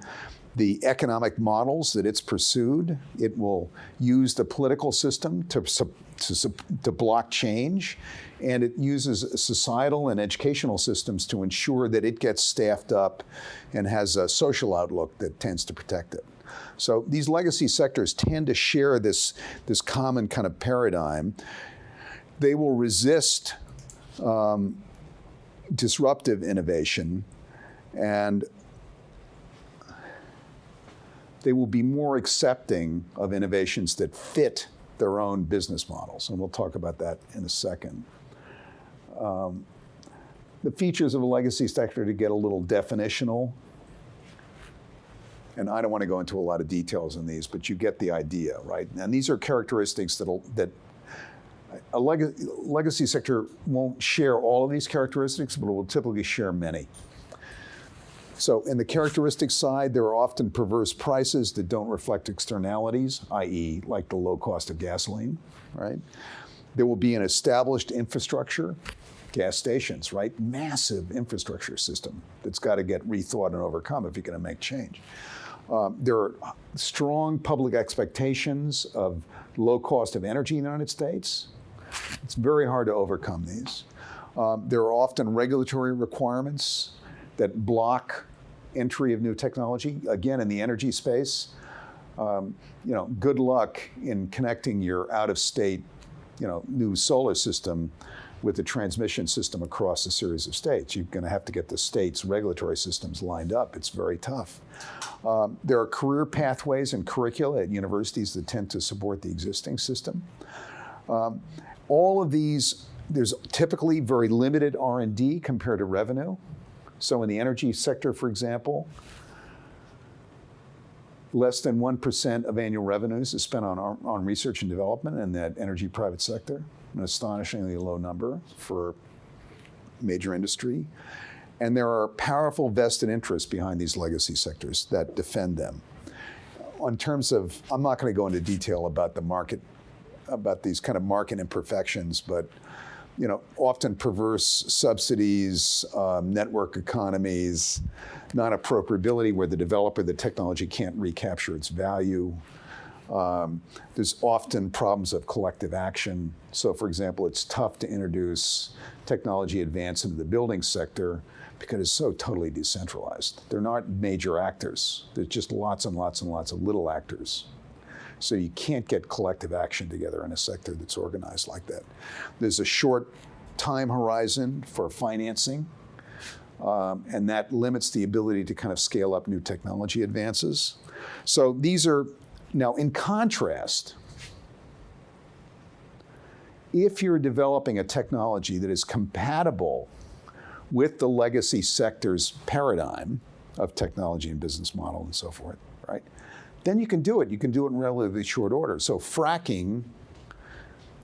the economic models that it's pursued. It will use the political system to block change, and it uses societal and educational systems to ensure that it gets staffed up and has a social outlook that tends to protect it. So these legacy sectors tend to share this common kind of paradigm. They will resist disruptive innovation, and they will be more accepting of innovations that fit their own business models, and we'll talk about that in a second. The features of a legacy sector, to get a little definitional, and I don't want to go into a lot of details on these, but you get the idea, right? And these are characteristics that a legacy sector won't share all of these characteristics, but it will typically share many. So in the characteristics side, there are often perverse prices that don't reflect externalities, i.e. like the low cost of gasoline, right? There will be an established infrastructure, gas stations, right? Massive infrastructure system that's got to get rethought and overcome if you're going to make change. There are strong public expectations of low cost of energy in the United States. It's very hard to overcome these. There are often regulatory requirements that block entry of new technology. Again, in the energy space, good luck in connecting your out-of-state, new solar system with the transmission system across a series of states. You're going to have to get the states' regulatory systems lined up. It's very tough. There are career pathways and curricula at universities that tend to support the existing system. All of these, there's typically very limited R&D compared to revenue. So in the energy sector, for example, less than 1% of annual revenues is spent on research and development in that energy private sector, an astonishingly low number for major industry. And there are powerful vested interests behind these legacy sectors that defend them. In terms of, I'm not going to go into detail about the market, about these kind of market imperfections, but often perverse subsidies, network economies, non-appropriability where the developer, the technology can't recapture its value. There's often problems of collective action. So for example, it's tough to introduce technology advance into the building sector because it's so totally decentralized. They're not major actors. There's just lots and lots and lots of little actors. So you can't get collective action together in a sector that's organized like that. There's a short time horizon for financing, and that limits the ability to kind of scale up new technology advances. So these are, now in contrast, if you're developing a technology that is compatible with the legacy sector's paradigm of technology and business model and so forth, right? Then you can do it. You can do it in relatively short order. So fracking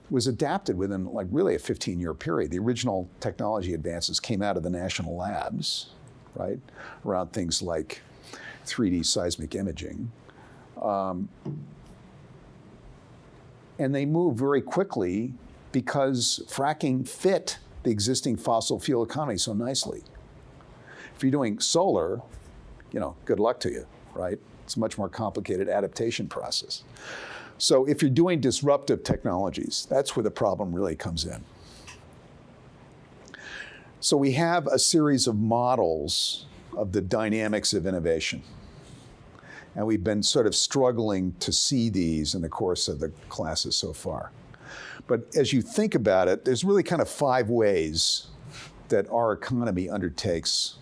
was adapted within really a 15-year period. The original technology advances came out of the national labs, right, around things like 3D seismic imaging. And they moved very quickly because fracking fit the existing fossil fuel economy so nicely. If you're doing solar, good luck to you, right? It's a much more complicated adaptation process. So if you're doing disruptive technologies, that's where the problem really comes in. So we have a series of models of the dynamics of innovation. And we've been sort of struggling to see these in the course of the classes so far. But as you think about it, there's really kind of 5 ways that our economy undertakes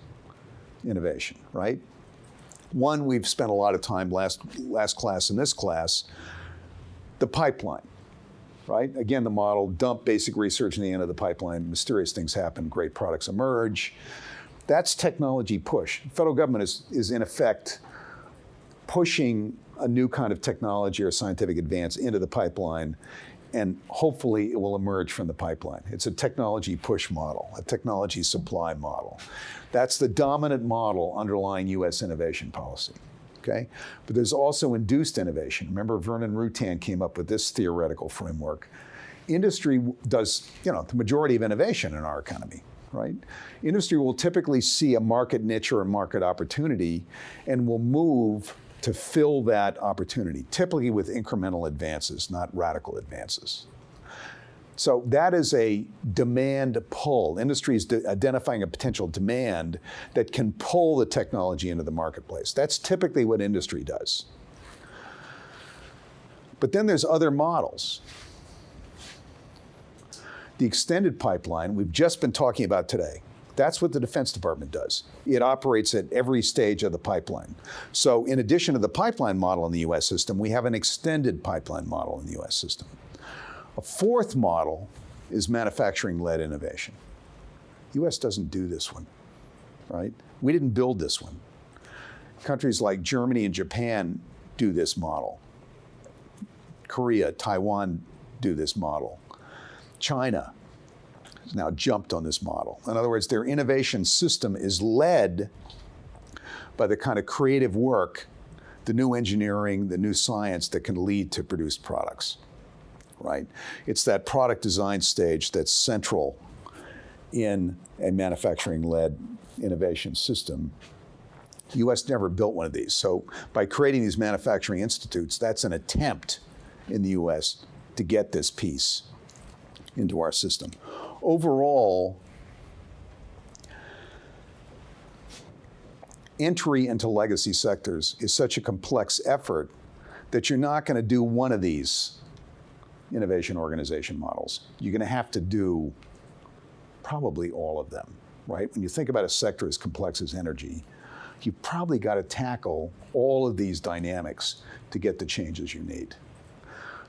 innovation, right? One, we've spent a lot of time last class and this class, the pipeline, right? Again, the model, dump basic research in the end of the pipeline, mysterious things happen, great products emerge. That's technology push. The federal government is in effect pushing a new kind of technology or scientific advance into the pipeline, and hopefully it will emerge from the pipeline. It's a technology push model, a technology supply model. That's the dominant model underlying US innovation policy, okay? But there's also induced innovation. Remember, Vernon Rutan came up with this theoretical framework. Industry does, the majority of innovation in our economy, right? Industry will typically see a market niche or a market opportunity and will move to fill that opportunity, typically with incremental advances, not radical advances. So that is a demand pull. Industry is identifying a potential demand that can pull the technology into the marketplace. That's typically what industry does. But then there's other models. The extended pipeline we've just been talking about today. That's what the Defense Department does. It operates at every stage of the pipeline. So in addition to the pipeline model in the US system, we have an extended pipeline model in the US system. A fourth model is manufacturing-led innovation. The US doesn't do this one, right? We didn't build this one. Countries like Germany and Japan do this model. Korea, Taiwan do this model. China has now jumped on this model. In other words, their innovation system is led by the kind of creative work, the new engineering, the new science that can lead to produced products, right? It's that product design stage that's central in a manufacturing-led innovation system. The US never built one of these. So by creating these manufacturing institutes, that's an attempt in the US to get this piece into our system. Overall, entry into legacy sectors is such a complex effort that you're not going to do one of these innovation organization models. You're going to have to do probably all of them, right? When you think about a sector as complex as energy, you've probably got to tackle all of these dynamics to get the changes you need.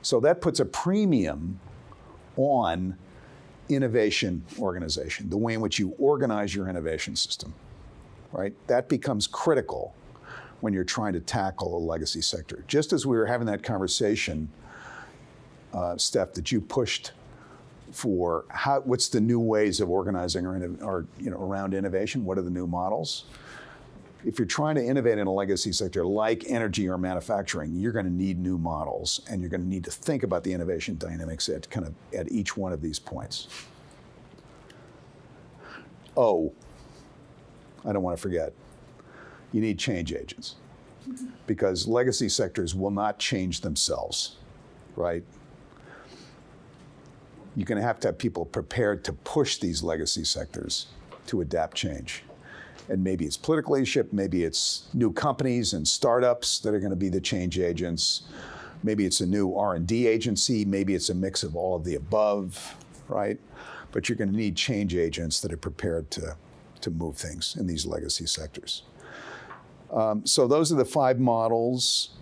So that puts a premium on innovation organization, the way in which you organize your innovation system, right? That becomes critical when you're trying to tackle a legacy sector. Just as we were having that conversation, Steph, that you pushed for what's the new ways of organizing or around innovation, what are the new models? If you're trying to innovate in a legacy sector like energy or manufacturing, you're going to need new models, and you're going to need to think about the innovation dynamics at each one of these points. Oh, I don't want to forget, you need change agents, because legacy sectors will not change themselves, right? You're going to have people prepared to push these legacy sectors to adapt change. And maybe it's political leadership, maybe it's new companies and startups that are going to be the change agents. Maybe it's a new R&D agency, maybe it's a mix of all of the above, right? But you're going to need change agents that are prepared to move things in these legacy sectors. So those are the 5 models.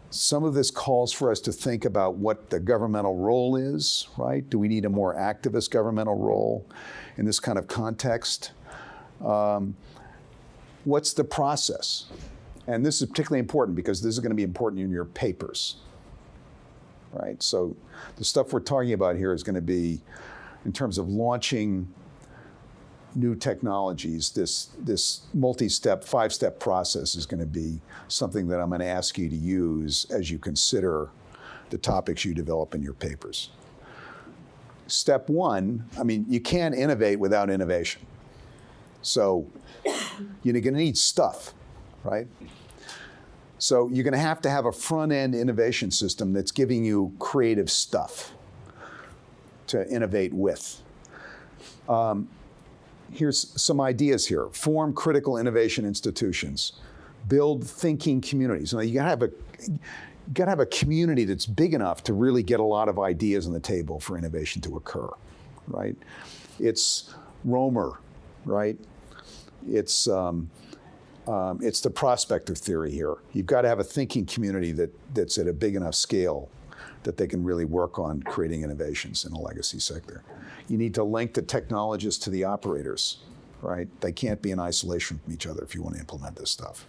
Some of this calls for us to think about what the governmental role is, right? Do we need a more activist governmental role in this kind of context? What's the process? And this is particularly important because this is going to be important in your papers, right? So the stuff we're talking about here is going to be, in terms of launching new technologies, this multi-step, 5-step process is going to be something that I'm going to ask you to use as you consider the topics you develop in your papers. Step 1, you can't innovate without innovation. So you're going to need stuff, right? So you're going to have a front-end innovation system that's giving you creative stuff to innovate with. Here's some ideas here. Form critical innovation institutions. Build thinking communities. Now, you gotta have a community that's big enough to really get a lot of ideas on the table for innovation to occur, right? It's Romer, right? It's the prospector theory here. You've got to have a thinking community that's at a big enough scale that they can really work on creating innovations in a legacy sector. You need to link the technologists to the operators, right? They can't be in isolation from each other if you want to implement this stuff.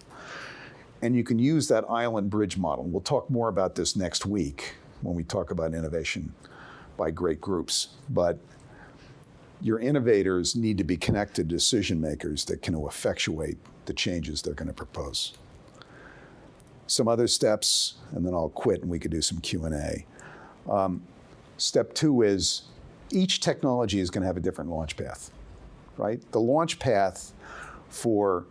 And you can use that island bridge model. We'll talk more about this next week when we talk about innovation by great groups. But your innovators need to be connected to decision makers that can effectuate the changes they're going to propose. Some other steps, and then I'll quit and we could do some Q&A. Step 2 is each technology is going to have a different launch path, right? The launch path for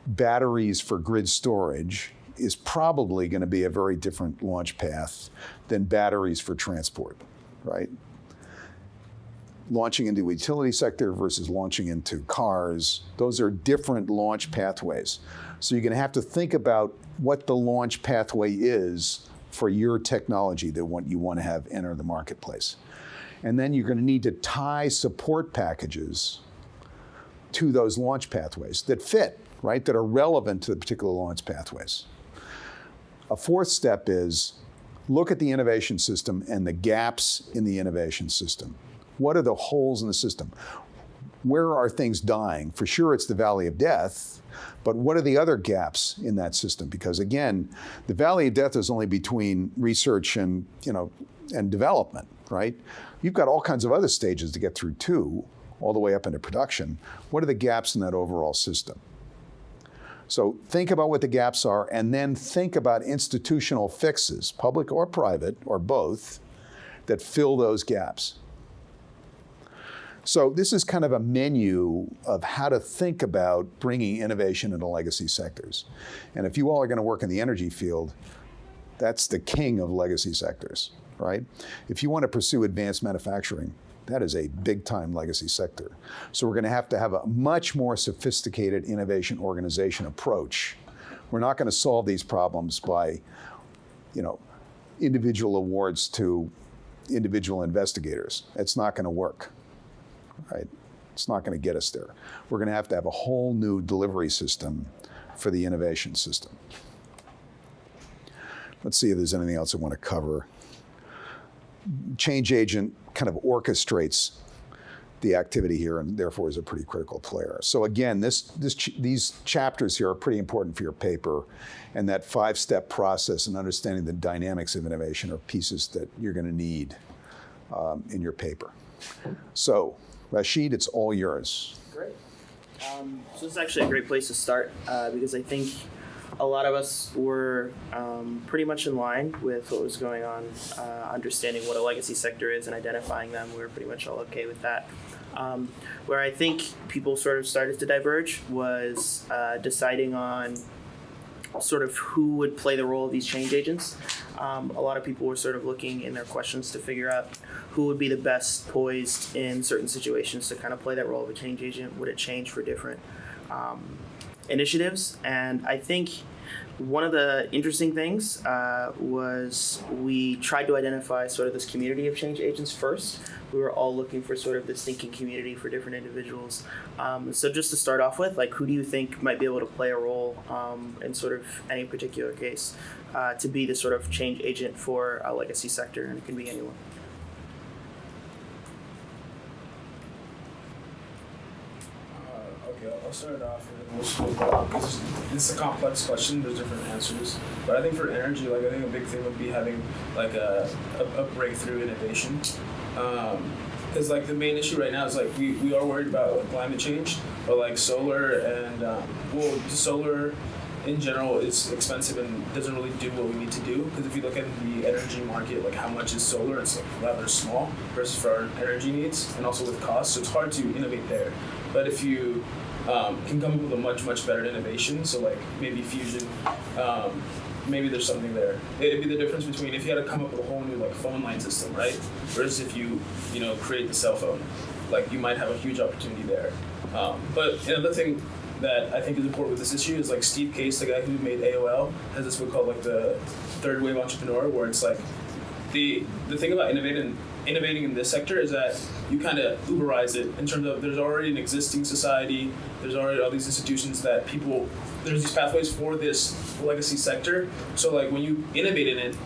batteries for grid storage is probably going to be a very different launch path than batteries for transport, right? Launching into the utility sector versus launching into cars, those are different launch pathways. So you're going to have to think about what the launch pathway is for your technology that you want to have enter the marketplace. And then you're going to need to tie support packages to those launch pathways that fit, right, that are relevant to the particular launch pathways. A fourth step is look at the innovation system and the gaps in the innovation system. What are the holes in the system? Where are things dying? For sure, it's the valley of death, but what are the other gaps in that system? Because again, the valley of death is only between research and, and development, right? You've got all kinds of other stages to get through too, all the way up into production. What are the gaps in that overall system? So think about what the gaps are, and then think about institutional fixes, public or private, or both, that fill those gaps. So this is kind of a menu of how to think about bringing innovation into legacy sectors. And if you all are going to work in the energy field, that's the king of legacy sectors, right? If you want to pursue advanced manufacturing, that is a big-time legacy sector. So we're going to have a much more sophisticated innovation organization approach. We're not going to solve these problems by, individual awards to individual investigators. It's not going to work, right? It's not going to get us there. We're going to have a whole new delivery system for the innovation system. Let's see if there's anything else I want to cover. Change agent kind of orchestrates the activity here and therefore is a pretty critical player. So again, these chapters here are pretty important for your paper, and that 5-step process and understanding the dynamics of innovation are pieces that you're going to need in your paper. So Rashid, it's all yours.
Great. So this is actually a great place to start because I think a lot of us were pretty much in line with what was going on, understanding what a legacy sector is and identifying them. We were pretty much all okay with that. Where I think people sort of started to diverge was deciding on sort of who would play the role of these change agents. A lot of people were sort of looking in their questions to figure out who would be the best poised in certain situations to kind of play that role of a change agent. Would it change for different initiatives? And I think one of the interesting things was we tried to identify sort of this community of change agents first. We were all looking for sort of this thinking community for different individuals. So just to start off with, who do you think might be able to play a role in sort of any particular case to be the sort of change agent for a legacy sector? And it can be anyone.
Okay, I'll start it off and then we'll split it up because this is a complex question. There's different answers, but I think for energy, I think a big thing would be having a breakthrough innovation. Because the main issue right now is we are worried about climate change, but solar and solar in general is expensive and doesn't really do what we need to do. Because if you look at the energy market, how much is solar, it's rather small versus for our energy needs and also with costs. So it's hard to innovate there. But if you can come up with a much better innovation, so maybe fusion, maybe there's something there. It'd be the difference between if you had to come up with a whole new phone line system, right? Versus if you create the cell phone, you might have a huge opportunity there. But another thing that I think is important with this issue is Steve Case, the guy who made AOL, has this book called the Third Wave Entrepreneur, where it's the thing about innovating in this sector is that you kind of Uberize it in terms of there's already an existing society, there's already all these institutions that there's these pathways for this legacy sector. So when you innovate in it,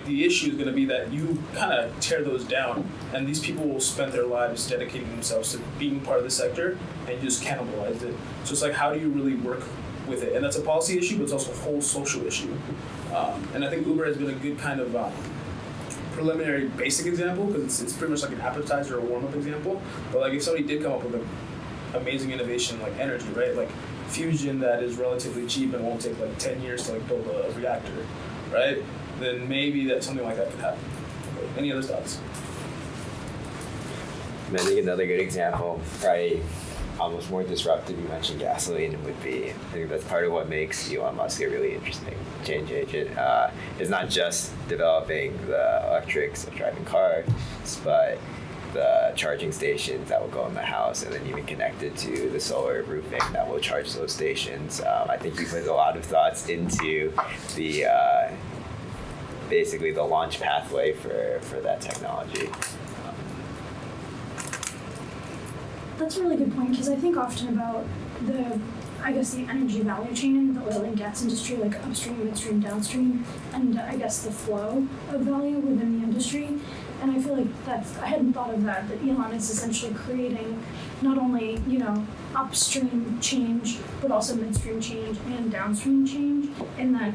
the issue is going to be that you kind of tear those down, and these people will spend their lives dedicating themselves to being part of the sector, and you just cannibalize it. So it's how do you really work with it? And that's a policy issue, but it's also a whole social issue. And I think Uber has been a good kind of preliminary basic example because it's pretty much an appetizer or a warm-up example. But if somebody did come up with an amazing innovation like energy, right? Fusion that is relatively cheap and won't take 10 years to build a reactor, right? Then maybe that something like that could happen. Okay. Any other thoughts?
I think another good example, probably almost more disruptive you mentioned gasoline would be. I think that's part of what makes Elon Musk a really interesting change agent. Is not just developing the electric self-driving cars, but the charging stations that will go in the house, and then even connected to the solar roofing that will charge those stations. I think he puts a lot of thoughts into the basically the launch pathway for that technology.
That's a really good point, because I think often about the energy value chain in the oil and gas industry, like upstream, midstream, downstream, and I guess the flow of value within the industry. And I feel like I hadn't thought of that Elon is essentially creating not only, upstream change, but also midstream change and downstream change, in that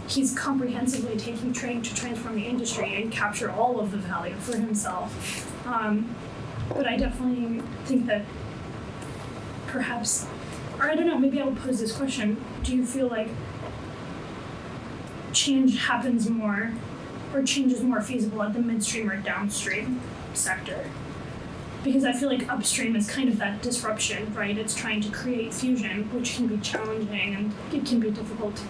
he's comprehensively trying to transform the industry and capture all of the value for himself. But I definitely think that perhaps, or I don't know, maybe I will pose this question. Do you feel like change happens more, or change is more feasible at the midstream or downstream sector? Because I feel like upstream is kind of that disruption, right? It's trying to create fusion, which can be challenging and it can be difficult to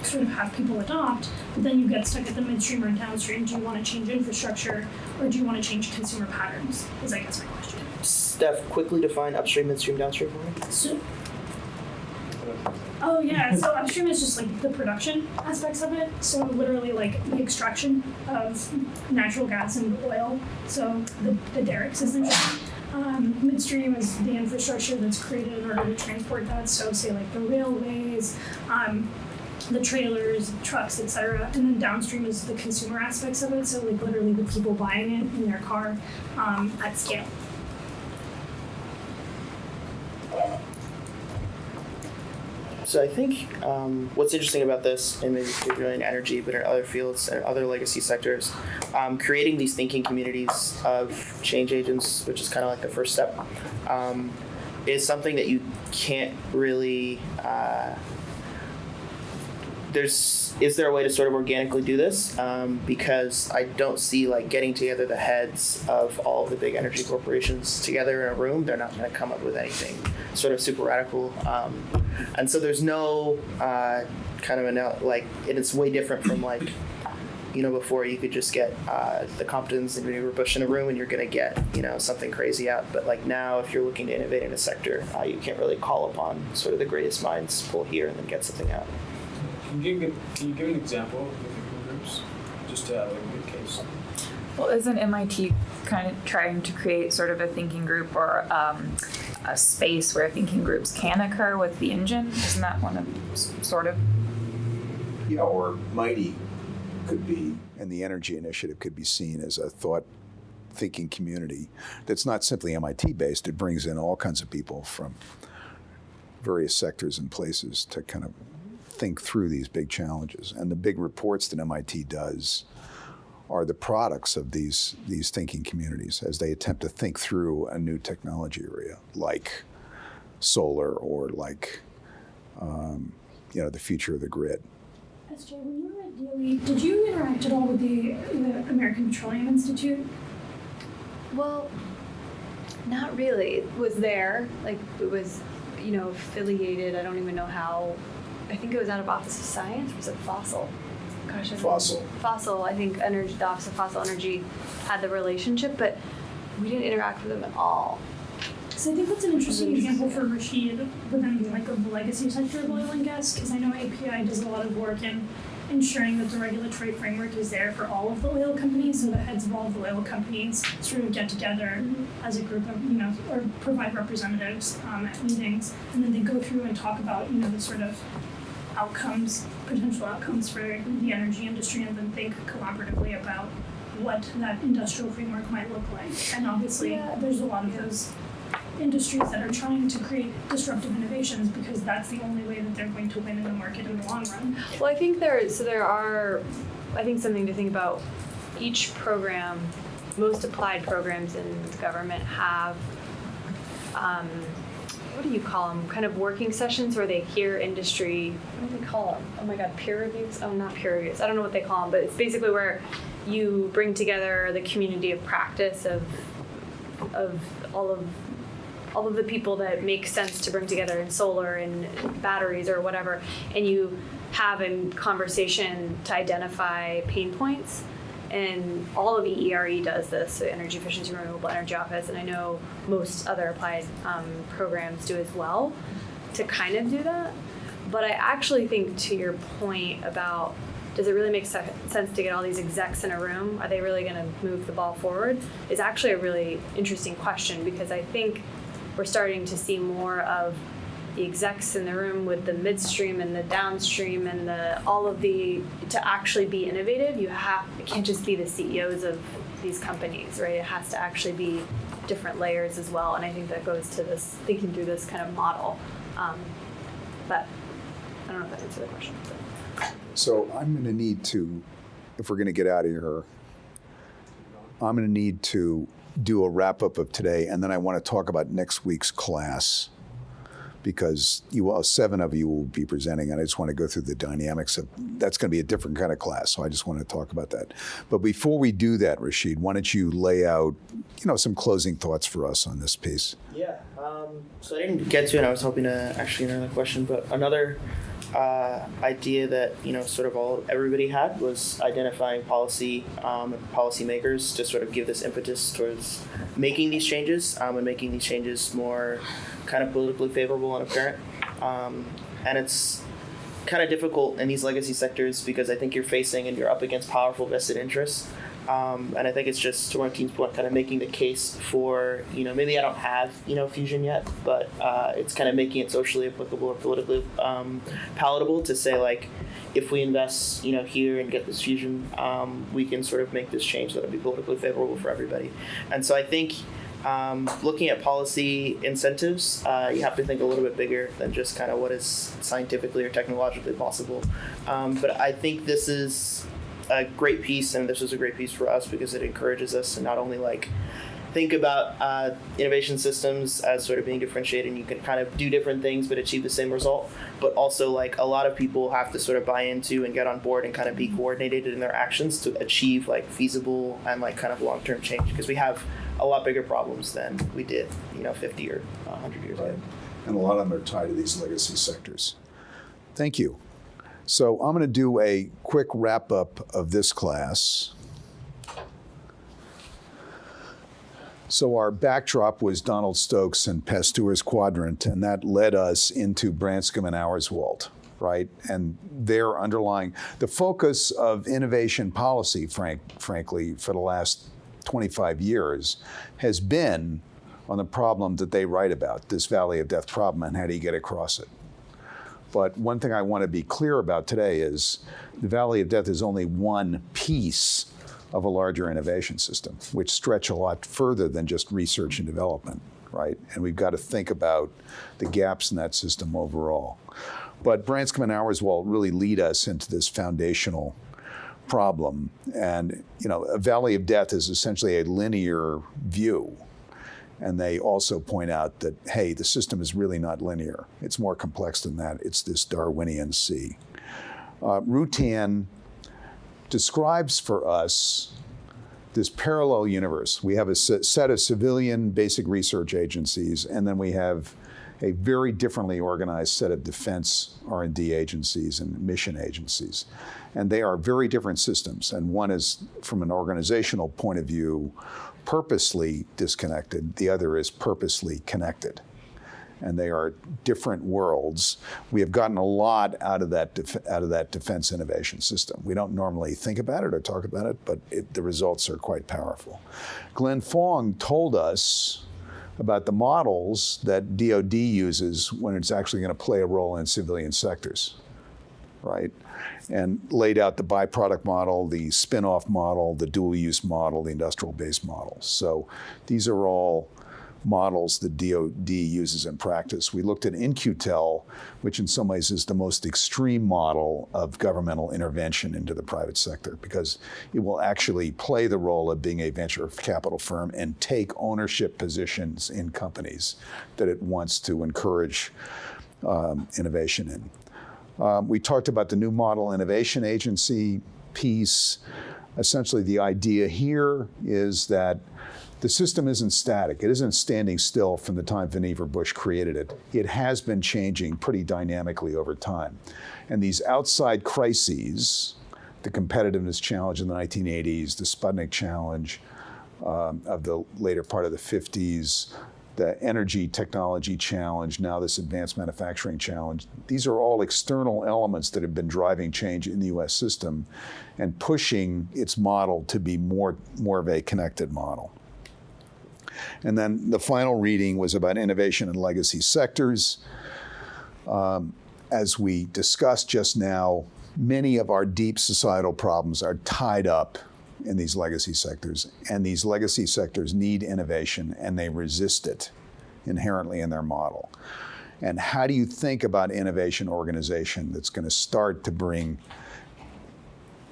sort of have people adopt. But then you get stuck at the midstream or downstream. Do you want to change infrastructure, or do you want to change consumer patterns? Is I guess my question.
Steph, quickly define upstream, midstream, downstream for me.
So upstream is just like the production aspects of it. So literally like the extraction of natural gas and oil. So the derricks essentially. Midstream is the infrastructure that's created in order to transport that. So say like the railways, the trailers, trucks, etc. And then downstream is the consumer aspects of it. So like literally the people buying it in their car at scale.
So I think what's interesting about this, and maybe particularly in energy, but in other fields and other legacy sectors, creating these thinking communities of change agents, which is kind of like the first step, is something that you can't really. Is there a way to sort of organically do this? Because I don't see like getting together the heads of all of the big energy corporations together in a room. They're not going to come up with anything sort of super radical. And so there's no kind of and it's way different from like, before you could just get the Comptons and Vannevar Bush in a room and you're going to get, something crazy out. But like now, if you're looking to innovate in a sector, you can't really call upon sort of the greatest minds pull here and then get something out.
Can you give an example of the thinking groups, just to have a good case?
Well, isn't MIT kind of trying to create sort of a thinking group or a space where thinking groups can occur with the engine? Isn't that one of sort of?
Yeah, or Mighty could be, and the Energy Initiative could be seen as a thinking community that's not simply MIT based. It brings in all kinds of people from various sectors and places to kind of think through these big challenges. And the big reports that MIT does are the products of these thinking communities as they attempt to think through a new technology area, like solar or like the future of the grid.
SJ, when you were at DOE, did you interact at all with the American Petroleum Institute?
Well, not really. It was there, like it was, affiliated. I don't even know how. I think it was out of Office of Science. Was it Fossil? Gosh, Fossil. I think the Office of Fossil Energy had the relationship, but we didn't interact with them at all.
So I think that's an interesting example for Rashid within like the legacy sector of oil and gas, because I know API does a lot of work in ensuring that the regulatory framework is there for all of the oil companies, so the heads of all of the oil companies sort of get together as a group of, or provide representatives at meetings, and then they go through and talk about, the sort of potential outcomes for the energy industry, and then think collaboratively about what that industrial framework might look like. And obviously, there's a lot of those industries that are trying to create disruptive innovations because that's the only way that they're going to win in the market in the long run.
Well, I think there are something to think about. Each program, most applied programs in the government have, what do you call them? Kind of working sessions where they hear industry. What do they call them? Oh my God, peer reviews? Oh, not peer reviews. I don't know what they call them, but it's basically where you bring together the community of practice of all of all of the people that make sense to bring together in solar and batteries or whatever, and you have a conversation to identify pain points. And all of EERE does this, so Energy Efficiency Renewable Energy Office, and I know most other applied programs do as well, to kind of do that. But I actually think, to your point about, does it really make sense to get all these execs in a room? Are they really going to move the ball forward? Is actually a really interesting question, because I think we're starting to see more of the execs in the room with the midstream and the downstream and to actually be innovative. It can't just be the CEOs of these companies, right? It has to actually be different layers as well. And I think that goes to this thinking through this kind of model. But I don't know if that answered the question.
So I'm going to need to, if we're going to get out of here, I'm going to need to do a wrap up of today, and then I want to talk about next week's class, because 7 of you will be presenting, and I just want to go through the dynamics of, that's going to be a different kind of class, so I just want to talk about that. But before we do that, Rashid, why don't you lay out, some closing thoughts for us on this piece?
Yeah, so I didn't get to it, I was hoping to actually answer the question, but another idea that sort of everybody had was identifying policy and policymakers to sort of give this impetus towards making these changes and making these changes more kind of politically favorable and apparent. And it's kind of difficult in these legacy sectors because I think you're up against powerful vested interests. And I think it's just, to Martine's point, kind of making the case for, maybe I don't have, fusion yet, but it's kind of making it socially applicable or politically palatable to say, like, if we invest, here and get this fusion, we can sort of make this change that'll be politically favorable for everybody. And so I think looking at policy incentives, you have to think a little bit bigger than just kind of what is scientifically or technologically possible. But I think this is a great piece, and this is a great piece for us because it encourages us to not only think about innovation systems as sort of being differentiated, and you can kind of do different things but achieve the same result, but also a lot of people have to sort of buy into and get on board and kind of be coordinated in their actions to achieve feasible and kind of long-term change, because we have a lot bigger problems than we did 50 or 100 years ago.
And a lot of them are tied to these legacy sectors. Thank you. So I'm going to do a quick wrap up of this class. So our backdrop was Donald Stokes and Pasteur's quadrant, and that led us into Branscombe and Auerswald, right? And their underlying, the focus of innovation policy, frankly, for the last 25 years has been on the problem that they write about, this valley of death problem, and how do you get across it. But one thing I want to be clear about today is the valley of death is only one piece of a larger innovation system, which stretch a lot further than just research and development, right? And we've got to think about the gaps in that system overall. But Branscombe and Auerswald really lead us into this foundational problem. And, a valley of death is essentially a linear view. And they also point out that, hey, the system is really not linear. It's more complex than that. It's this Darwinian sea. Rutan describes for us this parallel universe. We have a set of civilian basic research agencies, and then we have a very differently organized set of defense R&D agencies and mission agencies. And they are very different systems. And one is, from an organizational point of view, purposely disconnected. The other is purposely connected. And they are different worlds. We have gotten a lot out of that defense innovation system. We don't normally think about it or talk about it, but the results are quite powerful. Glenn Fong told us about the models that DoD uses when it's actually going to play a role in civilian sectors, right? And laid out the byproduct model, the spin-off model, the dual-use model, the industrial base model. So these are all models that DoD uses in practice. We looked at In-Q-Tel, which in some ways is the most extreme model of governmental intervention into the private sector, because it will actually play the role of being a venture capital firm and take ownership positions in companies that it wants to encourage innovation in. We talked about the new model innovation agency piece. Essentially, the idea here is that The system isn't static. It isn't standing still from the time Vannevar Bush created it. It has been changing pretty dynamically over time. And these outside crises, the competitiveness challenge in the 1980s, the Sputnik challenge of the later part of the 50s, the energy technology challenge, now this advanced manufacturing challenge, these are all external elements that have been driving change in the US system and pushing its model to be more of a connected model. And then the final reading was about innovation in legacy sectors. As we discussed just now, many of our deep societal problems are tied up in these legacy sectors, and these legacy sectors need innovation, and they resist it inherently in their model. And how do you think about innovation organization that's going to start to bring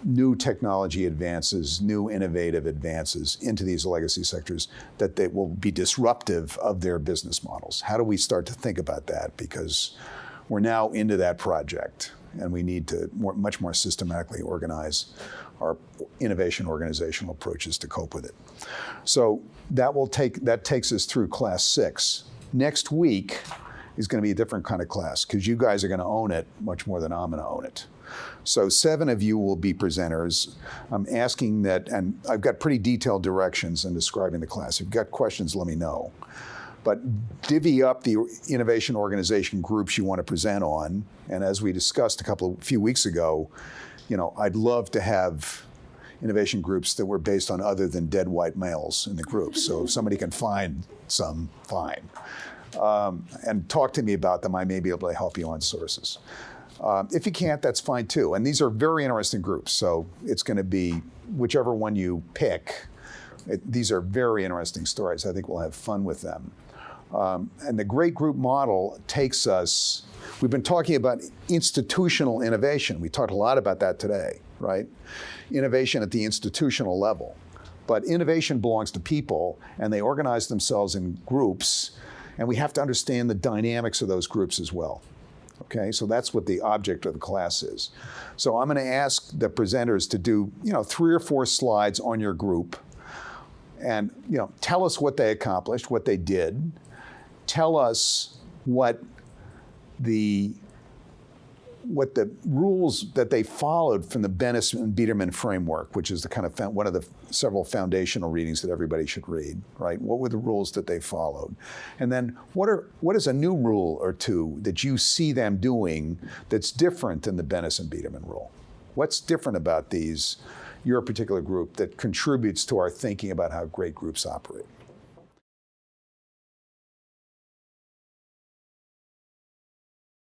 new technology advances, new innovative advances into these legacy sectors that they will be disruptive of their business models? How do we start to think about that? Because we're now into that project, and we need to much more systematically organize our innovation organizational approaches to cope with it. So that takes us through class 6. Next week is going to be a different kind of class, because you guys are going to own it much more than I'm going to own it. So 7 of you will be presenters. I'm asking that, and I've got pretty detailed directions in describing the class. If you've got questions, let me know. But divvy up the innovation organization groups you want to present on. And as we discussed a few weeks ago, I'd love to have innovation groups that were based on other than dead white males in the group. So if somebody can find some, fine. And talk to me about them. I may be able to help you on sources. If you can't, that's fine too. And these are very interesting groups. So it's going to be whichever one you pick. These are very interesting stories. I think we'll have fun with them. And the great group model takes us, we've been talking about institutional innovation. We talked a lot about that today, right? Innovation at the institutional level. But innovation belongs to people, and they organize themselves in groups, and we have to understand the dynamics of those groups as well. Okay, so that's what the object of the class is. So I'm going to ask the presenters to do, 3 or 4 slides on your group, and tell us what they accomplished, what they did. Tell us what the rules that they followed from the Bennis and Biederman framework, which is the kind of one of the several foundational readings that everybody should read, right? What were the rules that they followed? And then what is a new rule or two that you see them doing that's different than the Bennis and Biederman rule? What's different about your particular group that contributes to our thinking about how great groups operate?